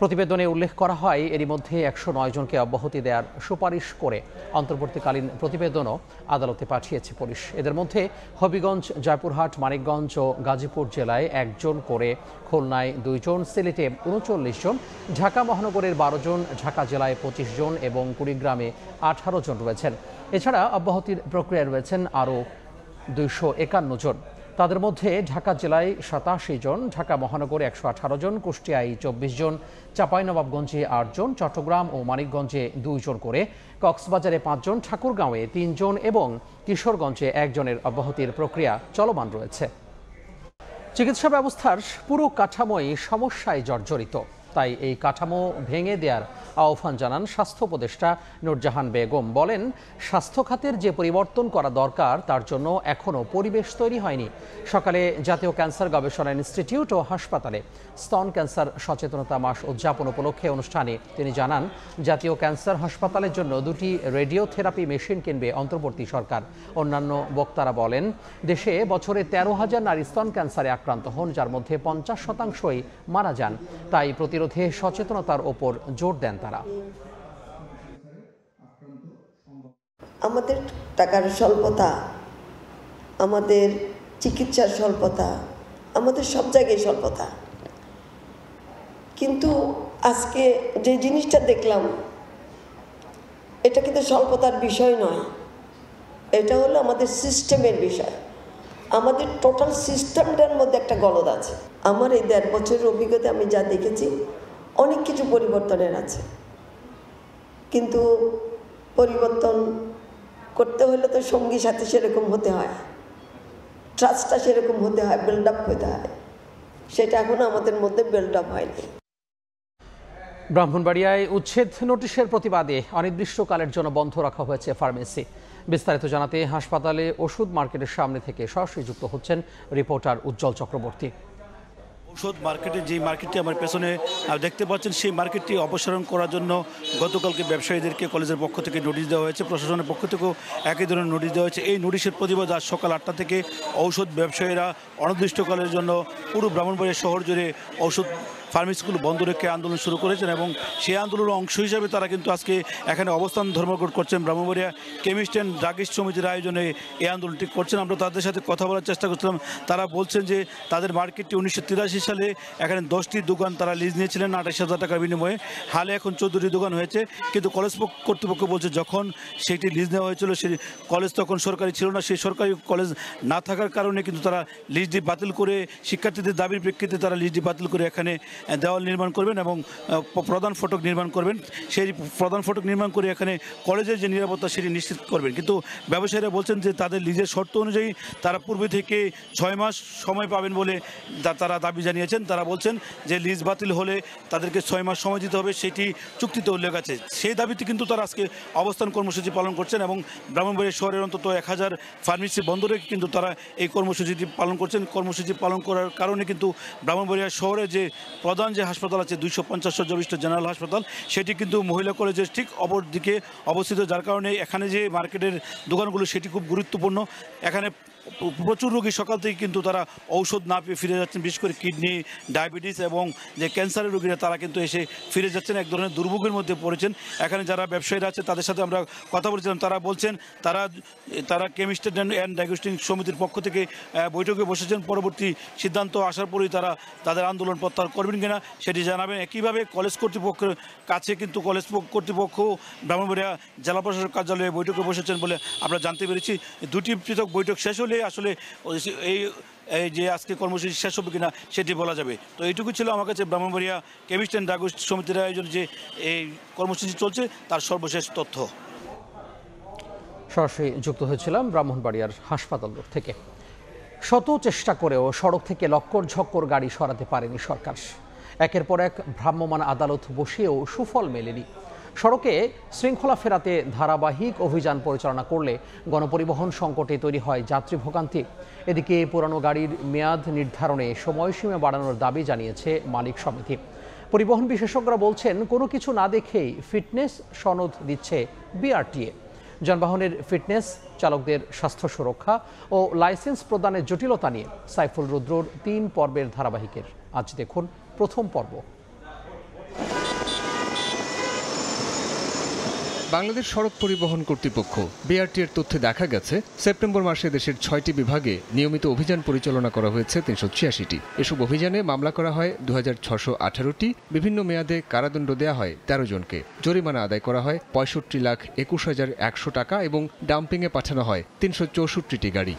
প্রতিবেদনে উল্লেখ করা হয়, এরই মধ্যে 109 জনকে অব্যাহতি দেওয়ার সুপারিশ করে অন্তর্বর্তীকালীন প্রতিবেদনও আদালতে পাঠিয়েছে পুলিশ। এদের মধ্যে হবিগঞ্জ, জয়পুরহাট, মানিকগঞ্জ ও গাজীপুর জেলায় 1 জন করে, খুলনায় 2 জন, সিলেটে 39 জন, ঢাকা মহানগরের 12 জন, ঢাকা জেলায় 25 জন এবং কুড়িগ্রামে 18 জন রয়েছেন। এছাড়া অব্যাহতির প্রক্রিয়ায় রয়েছেন আরও 251 জন। তাদের মধ্যে ঢাকা জেলায় 87 জন, ঢাকা মহানগরে 118 জন, কুষ্টিয়ায় 24 জন, চাঁপাইনবাবগঞ্জে 8 জন, চট্টগ্রাম ও মানিকগঞ্জে 2 জন করে, কক্সবাজারে 5 জন, ঠাকুরগাঁওয়ে 3 জন এবং কিশোরগঞ্জে 1 জনের অব্যাহতির প্রক্রিয়া চলমান রয়েছে। চিকিৎসা ব্যবস্থার পুরো কাঠামোই সমস্যায় জর্জরিত। তাই এই কাঠামো ভেঙে দেওয়ার আহ্বান জানান স্বাস্থ্য উপদেষ্টা নূরজাহান বেগম। বলেন, স্বাস্থ্য খাতের যে পরিবর্তন করা দরকার তার জন্য এখনও পরিবেশ তৈরি হয়নি। সকালে জাতীয় ক্যান্সার গবেষণা ইনস্টিটিউট ও হাসপাতালে স্তন ক্যান্সার সচেতনতা মাস উদযাপন উপলক্ষে অনুষ্ঠানে তিনি জানান, জাতীয় ক্যান্সার হাসপাতালের জন্য 2টি রেডিওথেরাপি মেশিন কিনবে অন্তর্বর্তী সরকার। অন্যান্য বক্তারা বলেন, দেশে বছরে 13,000 নারী স্তন ক্যান্সারে আক্রান্ত হন, যার মধ্যে 50%ই মারা যান। তাই প্রতিরোধে সচেতনতার ওপর জোর দেন তারা।
আমাদের টাকার স্বল্পতা, আমাদের চিকিৎসার স্বল্পতা, আমাদের সব জায়গায় স্বল্পতা, কিন্তু আজকে যে জিনিসটা দেখলাম এটা কিন্তু স্বল্পতার বিষয় নয়, এটা হলো আমাদের সিস্টেমের বিষয়। আমাদের টোটাল সিস্টেমটার মধ্যে একটা গলদ আছে। আমার এই 1.5 বছরের অভিজ্ঞতা আমি যা দেখেছি, অনেক কিছু পরিবর্তনের আছে, কিন্তু পরিবর্তন করতে হলে তো সঙ্গী সাথে সেরকম হতে হয়, ট্রাস্টটা সেরকম হতে হয়, বিল্ড আপ হতে হয়। সেটা এখনো আমাদের মধ্যে বিল্ড আপ হয়নি।
ব্রাহ্মণবাড়িয়ায় উচ্ছেদ নোটিশের প্রতিবাদে অনির্দিষ্টকালের জন্য বন্ধ রাখা হয়েছে ফার্মেসি। বিস্তারিত জানাতে হাসপাতালে ওষুধ মার্কেটের সামনে থেকে সরাসরি যুক্ত হচ্ছেন রিপোর্টার উজ্জ্বল চক্রবর্তী।
ঔষধ মার্কেটে যে মার্কেটটি আমার পেছনে দেখতে পাচ্ছেন, সেই মার্কেটটি অপসারণ করার জন্য গতকালকে ব্যবসায়ীদেরকে কলেজের পক্ষ থেকে নোটিশ দেওয়া হয়েছে, প্রশাসনের পক্ষ থেকেও একই ধরনের নোটিশ দেওয়া হয়েছে। এই নোটিশের প্রতিবাদ আজ সকাল 8টা থেকে ঔষধ ব্যবসায়ীরা অনির্দিষ্টকালের জন্য পুরো ব্রাহ্মণবাড়িয়া শহর জুড়ে ঔষধ ফার্মেসিগুলো বন্ধ রেখে আন্দোলন শুরু করেছেন এবং সেই আন্দোলনের অংশ হিসাবে তারা কিন্তু আজকে এখানে অবস্থান ধর্মঘট করছেন। ব্রাহ্মণবাড়িয়া কেমিস্ট অ্যান্ড ড্রাগিস্ট সমিতির আয়োজনে এই আন্দোলনটি করছেন। আমরা তাদের সাথে কথা বলার চেষ্টা করছিলাম। তারা বলছেন যে তাদের মার্কেটটি 1983 সালে এখানে 10টি দোকান তারা লিজ নিয়েছিলেন 28,000 টাকার বিনিময়ে। হালে এখন 14টি দোকান হয়েছে, কিন্তু কলেজ কর্তৃপক্ষ বলছে যখন সেটি লিজ নেওয়া হয়েছিল সেই কলেজ তখন সরকারি ছিল না। সেই সরকারি কলেজ না থাকার কারণে কিন্তু তারা লিজটি বাতিল করে, শিক্ষার্থীদের দাবির প্রেক্ষিতে তারা লিজটি বাতিল করে এখানে দেওয়াল নির্মাণ করবেন এবং প্রধান ফটক নির্মাণ করবেন। সেই প্রধান ফটক নির্মাণ করে এখানে কলেজের যে নিরাপত্তা সেটি নিশ্চিত করবেন। কিন্তু ব্যবসায়ীরা বলছেন যে তাদের লিজের শর্ত অনুযায়ী তারা পূর্বে থেকে 6 মাস সময় পাবেন বলে তারা দাবি জানিয়েছেন। তারা বলছেন যে লিজ বাতিল হলে তাদেরকে 6 মাস সময় দিতে হবে, সেটি চুক্তিতে উল্লেখ আছে। সেই দাবিতে কিন্তু তারা আজকে অবস্থান কর্মসূচি পালন করছেন এবং ব্রাহ্মণবাড়িয়া শহরের অন্তত 1000 ফার্মেসি বন্ধ রেখে কিন্তু তারা এই কর্মসূচিটি পালন করছেন। কর্মসূচি পালন করার কারণে কিন্তু ব্রাহ্মণবাড়িয়া শহরে যে প্রধান যে হাসপাতাল আছে 250 শয্যা বিশিষ্ট জেনারেল হাসপাতাল, সেটি কিন্তু মহিলা কলেজের ঠিক অপর দিকে অবস্থিত, যার কারণে এখানে যে মার্কেটের দোকানগুলো সেটি খুব গুরুত্বপূর্ণ। এখানে প্রচুর রোগী সকাল থেকে কিন্তু তারা ঔষধ না পেয়ে ফিরে যাচ্ছেন, বিশেষ করে কিডনি, ডায়াবেটিস এবং যে ক্যান্সারের রোগীরা তারা কিন্তু এসে ফিরে যাচ্ছেন, এক ধরনের দুর্ভোগের মধ্যে পড়েছেন। এখানে যারা ব্যবসায়ীরা আছে তাদের সাথে আমরা কথা বলেছিলাম, তারা বলছেন তারা কেমিস্ট অ্যান্ড ডায়াগনস্টিক সমিতির পক্ষ থেকে বৈঠকে বসেছেন। পরবর্তী সিদ্ধান্ত আসার পরেই তারা তাদের আন্দোলন প্রত্যাহার করবেন কিনা সেটি জানাবেন। একইভাবে কলেজ কর্তৃপক্ষের কাছে কিন্তু কলেজ কর্তৃপক্ষ ব্রাহ্মণবাড়িয়া জেলা প্রশাসক কার্যালয়ে বৈঠকে বসেছেন বলে আমরা জানতে পেরেছি। 2টি পৃথক বৈঠক শেষ হলে আসলে এই যে আজকে কর্মসূচি শেষ হবে কিনা সেটি বলা যাবে। তো এইটুকু ছিল আমার কাছে ব্রাহ্মণবাড়িয়া কেমিস্ট অ্যান্ড ড্রাগিস্ট সমিতির আয়োজনে যে এই কর্মসূচি চলছে তার সর্বশেষ তথ্য।
সরাসরি যুক্ত হয়েছিলাম ব্রাহ্মণবাড়িয়ার হাসপাতাল থেকে। শত চেষ্টা করেও সড়ক থেকে লক্কর ঝক্কর গাড়ি সরাতে পারেনি সরকার। একের পর এক ভ্রাম্যমাণ আদালত বসিয়েও সুফল মেলেনি। সড়কে শৃঙ্খলা ফেরাতে ধারাবাহিক অভিযান পরিচালনা করলে গণপরিবহন সংকটে তৈরি হয় যাত্রী ভোগান্তি। এদিকে পুরানো গাড়ির মেয়াদ নির্ধারণে সময়সীমা বাড়ানোর দাবি জানিয়েছে মালিক সমিতি। পরিবহন বিশেষজ্ঞরা বলছেন, কোনো কিছু না দেখেই ফিটনেস সনদ দিচ্ছে বিআরটিএ। যানবাহনের ফিটনেস, চালকদের স্বাস্থ্য সুরক্ষা ও লাইসেন্স প্রদানের জটিলতা নিয়ে সাইফুল রুদ্রর 3 পর্বের ধারাবাহিকের আজ দেখুন প্রথম পর্ব।
বাংলাদেশ সড়ক পরিবহন কর্তৃপক্ষ বিআরটিএর তথ্যে দেখা গেছে, সেপ্টেম্বর মাসে দেশের 6টি বিভাগে নিয়মিত অভিযান পরিচালনা করা হয়েছে 386টি। এসব অভিযানে মামলা করা হয় 2618টি, বিভিন্ন মেয়াদে কারাদণ্ড দেওয়া হয় 13 জনকে, জরিমানা আদায় করা হয় 65,21,100 টাকা এবং ডাম্পিংয়ে পাঠানো হয় 364টি গাড়ি।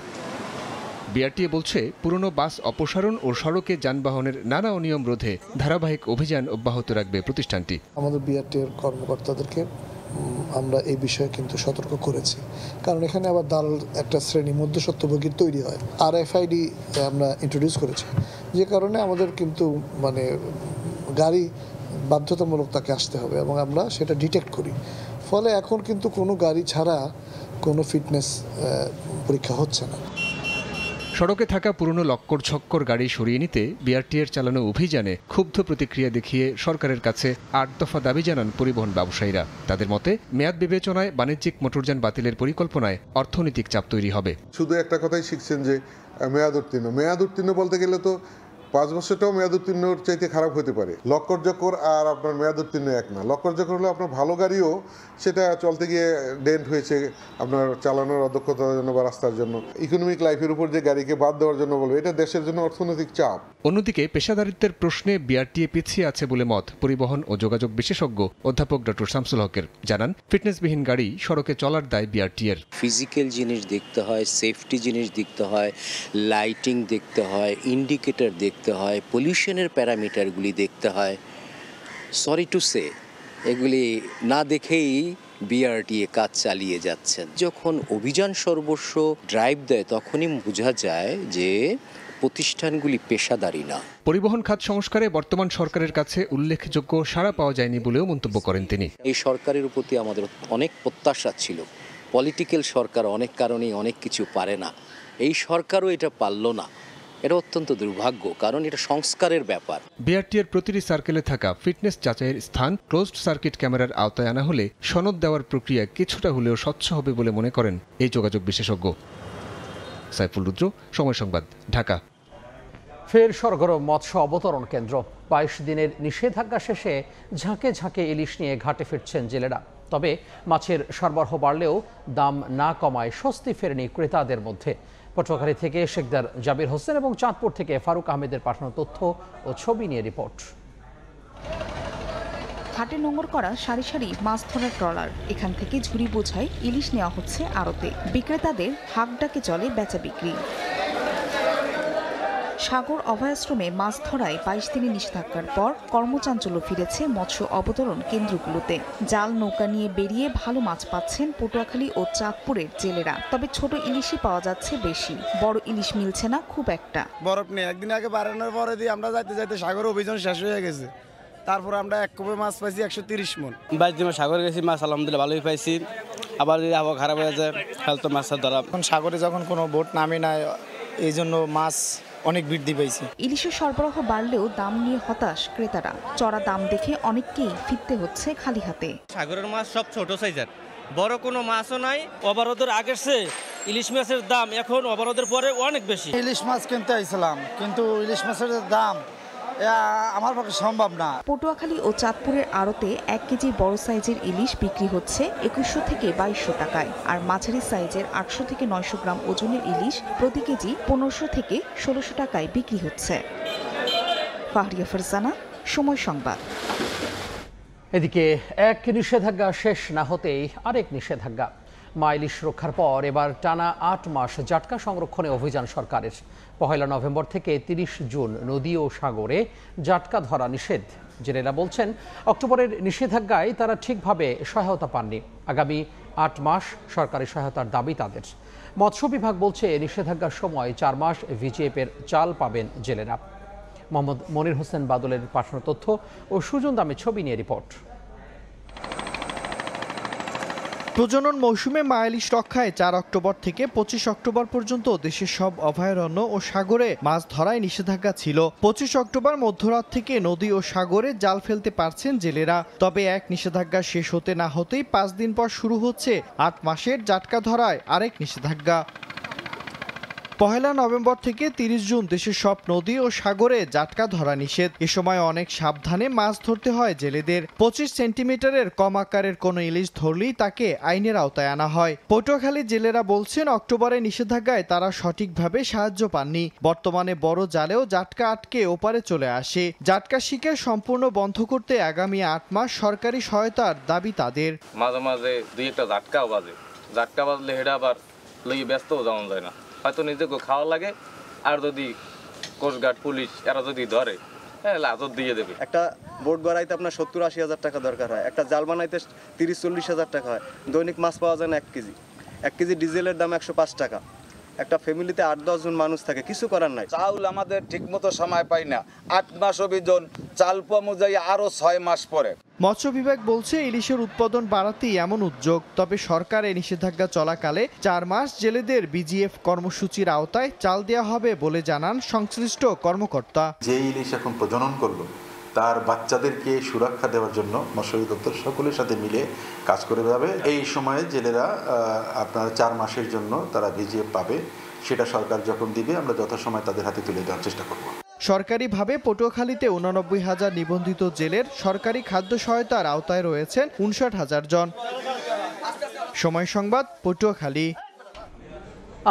বিআরটিএ বলছে, পুরনো বাস অপসারণ ও সড়কে যানবাহনের নানা অনিয়ম রোধে ধারাবাহিক অভিযান অব্যাহত রাখবে প্রতিষ্ঠানটি।
আমাদের বিআরটিএর কর্মকর্তাদেরকে আমরা এই বিষয়ে কিন্তু সতর্ক করেছি, কারণ এখানে আবার দালাল একটা শ্রেণী মধ্যস্বত্বভোগীর তৈরি হয়। RFID আমরা ইন্ট্রোডিউস করেছি, যে কারণে আমাদের কিন্তু গাড়ি
বাধ্যতামূলক তাকে আসতে হবে এবং আমরা সেটা ডিটেক্ট করি। ফলে এখন কিন্তু কোনো গাড়ি ছাড়া কোনো ফিটনেস পরীক্ষা হচ্ছে না।
সড়কে থাকা পুরনো লক্কর ছক্কর গাড়ি সরিয়ে নিতে বিআরটিএর চালানো অভিযানে ক্ষুব্ধ প্রতিক্রিয়া দেখিয়ে সরকারের কাছে ৮ দফা দাবি জানান পরিবহন ব্যবসায়ীরা। তাদের মতে মেয়াদ বিবেচনায় বাণিজ্যিক মোটরযান বাতিলের পরিকল্পনায় অর্থনৈতিক চাপ তৈরি হবে।
শুধু একটা কথাই শিখছেন যে মেয়াদ উত্তীর্ণ বলতে গেলে তো 5 বছরটাও মেয়াদ উত্তীর্ণর চাইতে খারাপ হতে পারে। লক্কর জক্কর আর আপনার মেয়াদ উত্তীর্ণ এক না। লক্কর জক্কর হলে আপনার ভালো গাড়িও সেটা চলতে গিয়ে ডেন্ট হয়েছে আপনার চালানোর অদক্ষতার জন্য বা রাস্তার জন্য। ইকোনমিক লাইফের উপর যে গাড়িকে বাদ দেওয়ার জন্য বলবে, এটা দেশের জন্য অর্থনৈতিক চাপ।
অন্যদিকে পেশাদারিত্বের প্রশ্নে বিআরটিএ পিছিয়ে আছে বলে মত পরিবহন ও যোগাযোগ বিশেষজ্ঞ অধ্যাপক ডক্টর শামসুল হকের। জানান, ফিটনেসবিহীন গাড়ি সড়কে চলার দায় বিআরটিএর।
ফিজিক্যাল জিনিস দেখতে হয়, সেফটি জিনিস দেখতে হয়, লাইটিং দেখতে হয়, ইন্ডিকেটর দেখতে হয়, পলিউশনের প্যারামিটারগুলি দেখতে হয়। সরি টু সে, এগুলি না দেখেই বিআরটিএ কাজ চালিয়ে যাচ্ছেন। যখন অভিযান সর্বস্ব ড্রাইভ দেয় তখনই বোঝা যায় যে প্রতিষ্ঠানগুলি পেশাদারি না।
পরিবহন খাত সংস্কারে বর্তমান সরকারের কাছে উল্লেখযোগ্য সাড়া পাওয়া যায়নি বলেও মন্তব্য করেন তিনি।
এই সরকারের প্রতি আমাদের অনেক প্রত্যাশা ছিল। পলিটিক্যাল সরকার অনেক কারণেই অনেক কিছু পারে না, এই সরকারও এটা পারল না। এটা অত্যন্ত দুর্ভাগ্য, কারণ এটা সংস্কারের ব্যাপার।
বিআরটিএর প্রতিটি সার্কেলে থাকা ফিটনেস যাচাইয়ের স্থান ক্লোজড সার্কিট ক্যামেরার আওতায় আনা হলে সনদ দেওয়ার প্রক্রিয়া কিছুটা হলেও স্বচ্ছ হবে বলে মনে করেন এই যোগাযোগ বিশেষজ্ঞ। সাইফুল রুদ্র, সময় সংবাদ, ঢাকা।
ফের সরগরম মৎস্য অবতরণ কেন্দ্র। 22 দিনের নিষেধাজ্ঞা শেষে ঝাঁকে ঝাঁকে ইলিশ নিয়ে ঘাটে ফিরছেন জেলেরা। তবে মাছের সরবরাহ বাড়লেও দাম না কমায় স্বস্তি ফেরেনি ক্রেতাদের মধ্যে। পটুয়াখালী থেকে শেখদার জাবির হোসেন এবং চাঁদপুর থেকে ফারুক আহমেদের পাঠানো তথ্য ও ছবি নিয়ে রিপোর্ট।
ঘাটে নোঙর করা সারি সারি মাছ ধরার ট্রলার, এখান থেকে ঝুড়ি বোঝাই ইলিশ নেওয়া হচ্ছে আড়তে। বিক্রেতাদের হাঁক ডাকে চলে বেচা বিক্রি। সাগর অভয়াশ্রমে মাছ ধরায় 22 দিনের নিষেধাজ্ঞার পর কর্মচাঞ্চল্য ফিরেছে মৎস্য অবতরণ কেন্দ্রগুলোতে। জাল নৌকা নিয়ে বেরিয়ে ভালো মাছ পাচ্ছেন পটুয়াখালী ও চাঁদপুরের জেলেরা। তবে ছোট ইলিশই পাওয়া যাচ্ছে বেশি, বড় ইলিশ মিলছে না খুব একটা।
বরফ নেই, একদিন আগে বাড়ানোর পরে দিয়ে আমরা যাইতে যাইতে সাগর অভিযান শেষ হয়ে গেছে। তারপর আমরা এক কোপে মাছ পাইছি 130 মণ।
22 দিন সাগরে গেছি, মাছ আলহামদুলিল্লাহ ভালোই পাইছি। আবার যদি আবহাওয়া খারাপ হয়ে যায় তাহলে তো মাছের ধরা।
এখন সাগরে যখন কোনো বোট নামে না, এই জন্য মাছ অনেক বৃদ্ধি পাইছে।
ইলিশের সরবরাহ বাড়লেও দাম নিয়ে হতাশ ক্রেতারা। চড়া দাম দেখে অনেককেই ফিরতে হচ্ছে খালি হাতে।
সাগরের মাছ সব ছোট সাইজের, বড় কোনো মাছও নাই। অবরোধের আগের চেয়ে ইলিশ মাছের দাম এখন অবরোধের পরে অনেক বেশি।
ইলিশ মাছ কিনতে আইছিলাম, কিন্তু ইলিশ মাছের দাম আমার পক্ষে সম্ভব না।
পটুয়াখালী ও চাঁদপুরের আড়তে 1 কেজি বড় সাইজের ইলিশ বিক্রি হচ্ছে 2100 থেকে 2200 টাকায়, আর মাঝারি সাইজের 800 থেকে 900 গ্রাম ওজনের ইলিশ প্রতি কেজি 1500 থেকে 1600 টাকায় বিক্রি হচ্ছে। ফাহরিয়া ফারজানা, সময় সংবাদ।
এদিকে এক নিষেধাজ্ঞা শেষ না হতেই আরেক নিষেধাজ্ঞা। মা ইলিশ রক্ষার পর এবার টানা 8 মাস জাটকা সংরক্ষণে অভিযান সরকারের। 1 নভেম্বর থেকে 30 জুন নদী ও সাগরে জাটকা ধরা নিষেধ। জেলেরা বলছেন, অক্টোবরের নিষেধাজ্ঞায় তারা ঠিকভাবে সহায়তা পাননি। আগামী 8 মাস সরকারি সহায়তার দাবি তাদের। মৎস্য বিভাগ বলছে, নিষেধাজ্ঞার সময় 4 মাস ভিজিএফের চাল পাবেন জেলেরা। মোহাম্মদ মনির হোসেন বাদলের পাঠানো তথ্য ও সুজন দামের ছবি নিয়ে রিপোর্ট।
প্রজনন মৌসুমে মা ইলিশ রক্ষায় 4 অক্টোবর থেকে 25 অক্টোবর পর্যন্ত দেশের সব অভয়ারণ্য ও সাগরে মাছ ধরায় নিষেধাজ্ঞা ছিল। 25 অক্টোবর মধ্যরাত থেকে নদী ও সাগরে জাল ফেলতে পারছেন জেলেরা। তবে এক নিষেধাজ্ঞা শেষ হতে না হতেই 5 দিন পর শুরু হচ্ছে 8 মাসের জাটকা ধরায় আরেক নিষেধাজ্ঞা। 1 নভেম্বর থেকে 30 জুন দেশের সব নদী ও সাগরে জাটকা ধরা নিষেধ। এ সময় অনেক সাবধানে মাছ ধরতে হয় জেলেদের। 25 সেন্টিমিটারের কম আকারের কোনো ইলিশ ধরলেই তাকে আইনের আওতায় আনা হয়। পটুয়াখালী জেলেরা বলছেন, অক্টোবরে নিষেধাজ্ঞায় তারা সঠিকভাবে সাহায্য পাননি। বর্তমানে বড় জালেও জাটকা আটকে ওপারে চলে আসে। জাটকা শিকার সম্পূর্ণ বন্ধ করতে আগামী 8 মাস সরকারি সহায়তার দাবি তাদের।
মাঝে মাঝে 2-1টা জাটকা বাজলে হেডা আবার লই ব্যস্তও যাওয়া যায় না। হয়তো নিজেকে খাওয়া লাগে, আর যদি কোস্টগার্ড পুলিশ এরা যদি ধরে লাজত দিয়ে দেবে।
একটা বোট গড়াইতে আপনার 70-80 হাজার টাকা দরকার হয়, একটা জাল বানাইতে 30-40 হাজার টাকা হয়। দৈনিক মাছ পাওয়া যায় না 1 কেজি। 1 কেজি ডিজেলের দাম 105 টাকা।
একটা ফ্যামিলিতে 8-10 জন মানুষ থাকে, কিছু করার নাই।
চাউল আমাদের ঠিকমতো সময় পাই না, 8 মাস অভিযোজন, চাল অনুযায়ী আরো 6 মাস পরে।
মৎস্য বিভাগ বলছে ইলিশের উৎপাদন বাড়াতেই এমন উদ্যোগ। তবে সরকার এই নিষেধাজ্ঞা চলাকালে 4 মাস জেলেদের বিজিএফ কর্মসূচির আওতায় চাল দেওয়া হবে বলে জানান সংশ্লিষ্ট কর্মকর্তা।
যে ইলিশ এখন প্রজনন করলো তার বাচ্চাদেরকে সুরক্ষা দেওয়ার জন্য মৎস্য অধিদপ্তর সকলের সাথে মিলে কাজ করে যাবে। এই সময়ে জেলেরা আপনার 4 মাসের জন্য তারা বিজিএফ পাবে, সেটা সরকার যখন দিবে আমরা যথাসময়ে তাদের হাতে তুলে দেওয়ার চেষ্টা করব।
সরকারিভাবে পটুয়াখালীতে 89,000 নিবন্ধিত জেলের সরকারি খাদ্য সহায়তার আওতায় রয়েছেন 59,000 জন। সময় সংবাদ, পটুয়াখালী।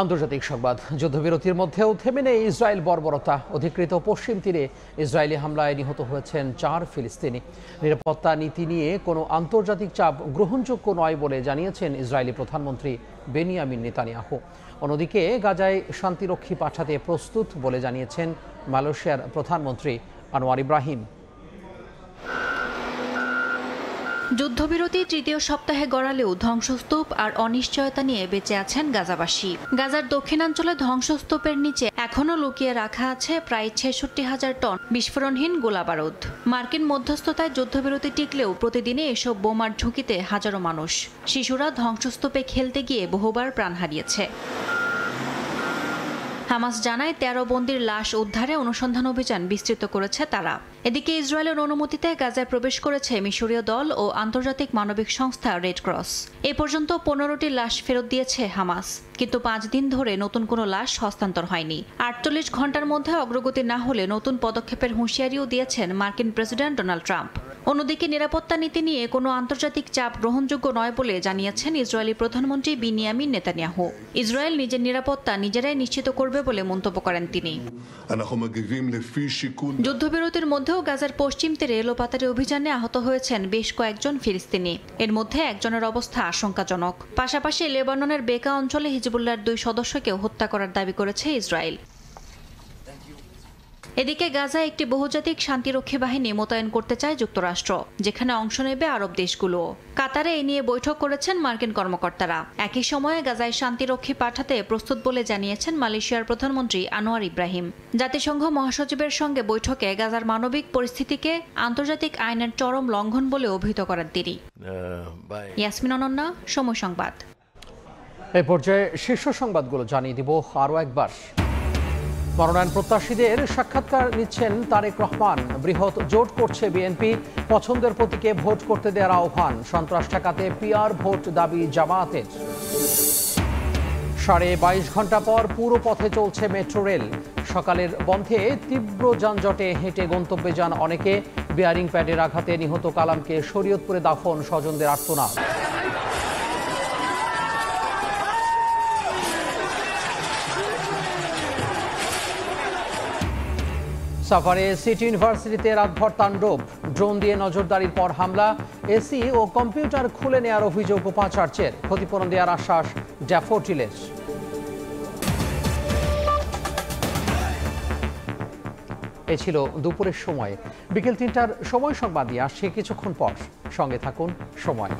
আন্তর্জাতিক সংবাদ। যুদ্ধবিরতির মধ্যেও থেমে নেই ইসরায়েল বর্বরতা। অধিকৃত পশ্চিম তীরে ইসরায়েলি হামলায় নিহত হয়েছেন 4 ফিলিস্তিনি। নিরাপত্তা নীতি নিয়ে কোনো আন্তর্জাতিক চাপ গ্রহণযোগ্য নয় বলে জানিয়েছেন ইসরায়েলি প্রধানমন্ত্রী বেনিয়ামিন নেতানিয়াহু। অন্যদিকে গাজায় শান্তিরক্ষী পাঠাতে প্রস্তুত বলে জানিয়েছেন মালয়েশিয়ার প্রধানমন্ত্রী আনোয়ার ইব্রাহিম।
যুদ্ধবিরতি তৃতীয় সপ্তাহে গড়ালেও ধ্বংসস্তূপ আর অনিশ্চয়তা নিয়ে বেঁচে আছেন গাজাবাসী। গাজার দক্ষিণাঞ্চলে ধ্বংসস্তূপের নিচে এখনও লুকিয়ে রাখা আছে প্রায় 66,000 টন বিস্ফোরণহীন গোলাবারুদ। মার্কিন মধ্যস্থতায় যুদ্ধবিরতি টিকলেও প্রতিদিনে এসব বোমার ঝুঁকিতে হাজারো মানুষ, শিশুরা ধ্বংসস্তূপে খেলতে গিয়ে বহুবার প্রাণ হারিয়েছে। হামাস জানায় 13 বন্দীর লাশ উদ্ধারে অনুসন্ধান অভিযান বিস্তৃত করেছে তারা। এদিকে ইসরায়েলের অনুমতিতে গাজায় প্রবেশ করেছে মিশরীয় দল ও আন্তর্জাতিক মানবিক সংস্থা রেড ক্রস। এ পর্যন্ত 15টি লাশ ফেরত দিয়েছে হামাস, কিন্তু 5 দিন ধরে নতুন কোনো লাশ হস্তান্তর হয়নি। 48 ঘন্টার মধ্যে অগ্রগতি না হলে নতুন পদক্ষেপের হুঁশিয়ারিও দিয়েছেন মার্কিন প্রেসিডেন্ট ডোনাল্ড ট্রাম্প। অন্যদিকে নিরাপত্তা নীতি নিয়ে কোনো আন্তর্জাতিক চাপ গ্রহণযোগ্য নয় বলে জানিয়েছেন ইসরায়েলি প্রধানমন্ত্রী বিনিয়ামিন নেতানিয়াহু। ইসরায়েল নিজের নিরাপত্তা নিজেরাই নিশ্চিত করবে বলে মন্তব্য করেন তিনি। যুদ্ধবিরতির মধ্যেও গাজার পশ্চিম তীরে এলোপাতাড়ি অভিযানে আহত হয়েছেন বেশ কয়েকজন ফিলিস্তিনি। এর মধ্যে একজনের অবস্থা আশঙ্কাজনক। পাশাপাশি লেবাননের বেকা অঞ্চলে হিজবুল্লাহর 2 সদস্যকেও হত্যা করার দাবি করেছে ইসরায়েল। এদিকে গাজায় একটি বহুজাতিক শান্তিরক্ষী বাহিনী মোতায়েন করতে চায় যুক্তরাষ্ট্র, যেখানে অংশ নেবে আরব দেশগুলো। কাতারে এই নিয়ে বৈঠক করেছেন মার্কিন কর্মকর্তারা। একই সময়ে গাজায় শান্তিরক্ষী পাঠাতে প্রস্তুত বলে জানিয়েছেন মালয়েশিয়ার প্রধানমন্ত্রী আনোয়ার ইব্রাহিম। জাতিসংঘ মহাসচিবের সঙ্গে বৈঠকে গাজার মানবিক পরিস্থিতিকে আন্তর্জাতিক আইনের চরম লঙ্ঘন বলে অভিহিত করেন তিনি। ইয়াসমিন অনন্যা, সময় সংবাদ।
এই পর্যায়ে শীর্ষ সংবাদগুলো জানিয়ে দিব আরও একবার। মনোনয়ন প্রত্যাশীদের সাক্ষাৎকার নিচ্ছেন তারেক রহমান। বৃহৎ জোট করছে বিএনপি। পছন্দের প্রতীকে ভোট করতে দেওয়ার আহ্বান। সন্ত্রাস ঠেকাতে পিআর ভোট দাবি জামায়াতের। 22.5 ঘন্টা পর পুরো পথে চলছে মেট্রো রেল। সকালের বন্ধে তীব্র যানজটে হেঁটে গন্তব্যে যান অনেকে। বিয়ারিং প্যাডের আঘাতে নিহত কালামকে শরীয়তপুরে দাফন, স্বজনদের আর্তনাদ। সাভারে সিটি ইউনিভার্সিটিতে রাতভর তাণ্ডব। ড্রোন দিয়ে নজরদারির পর হামলা। এসি ও কম্পিউটার খুলে নেওয়ার অভিযোগ উপাচার্যের। ক্ষতিপূরণ দেওয়ার আশ্বাস ড্যাফোডিলের। এ ছিল দুপুরের সময়। বিকেল 3টার সময় সংবাদ নিয়ে আসছে কিছুক্ষণ পর। সঙ্গে থাকুন সময়।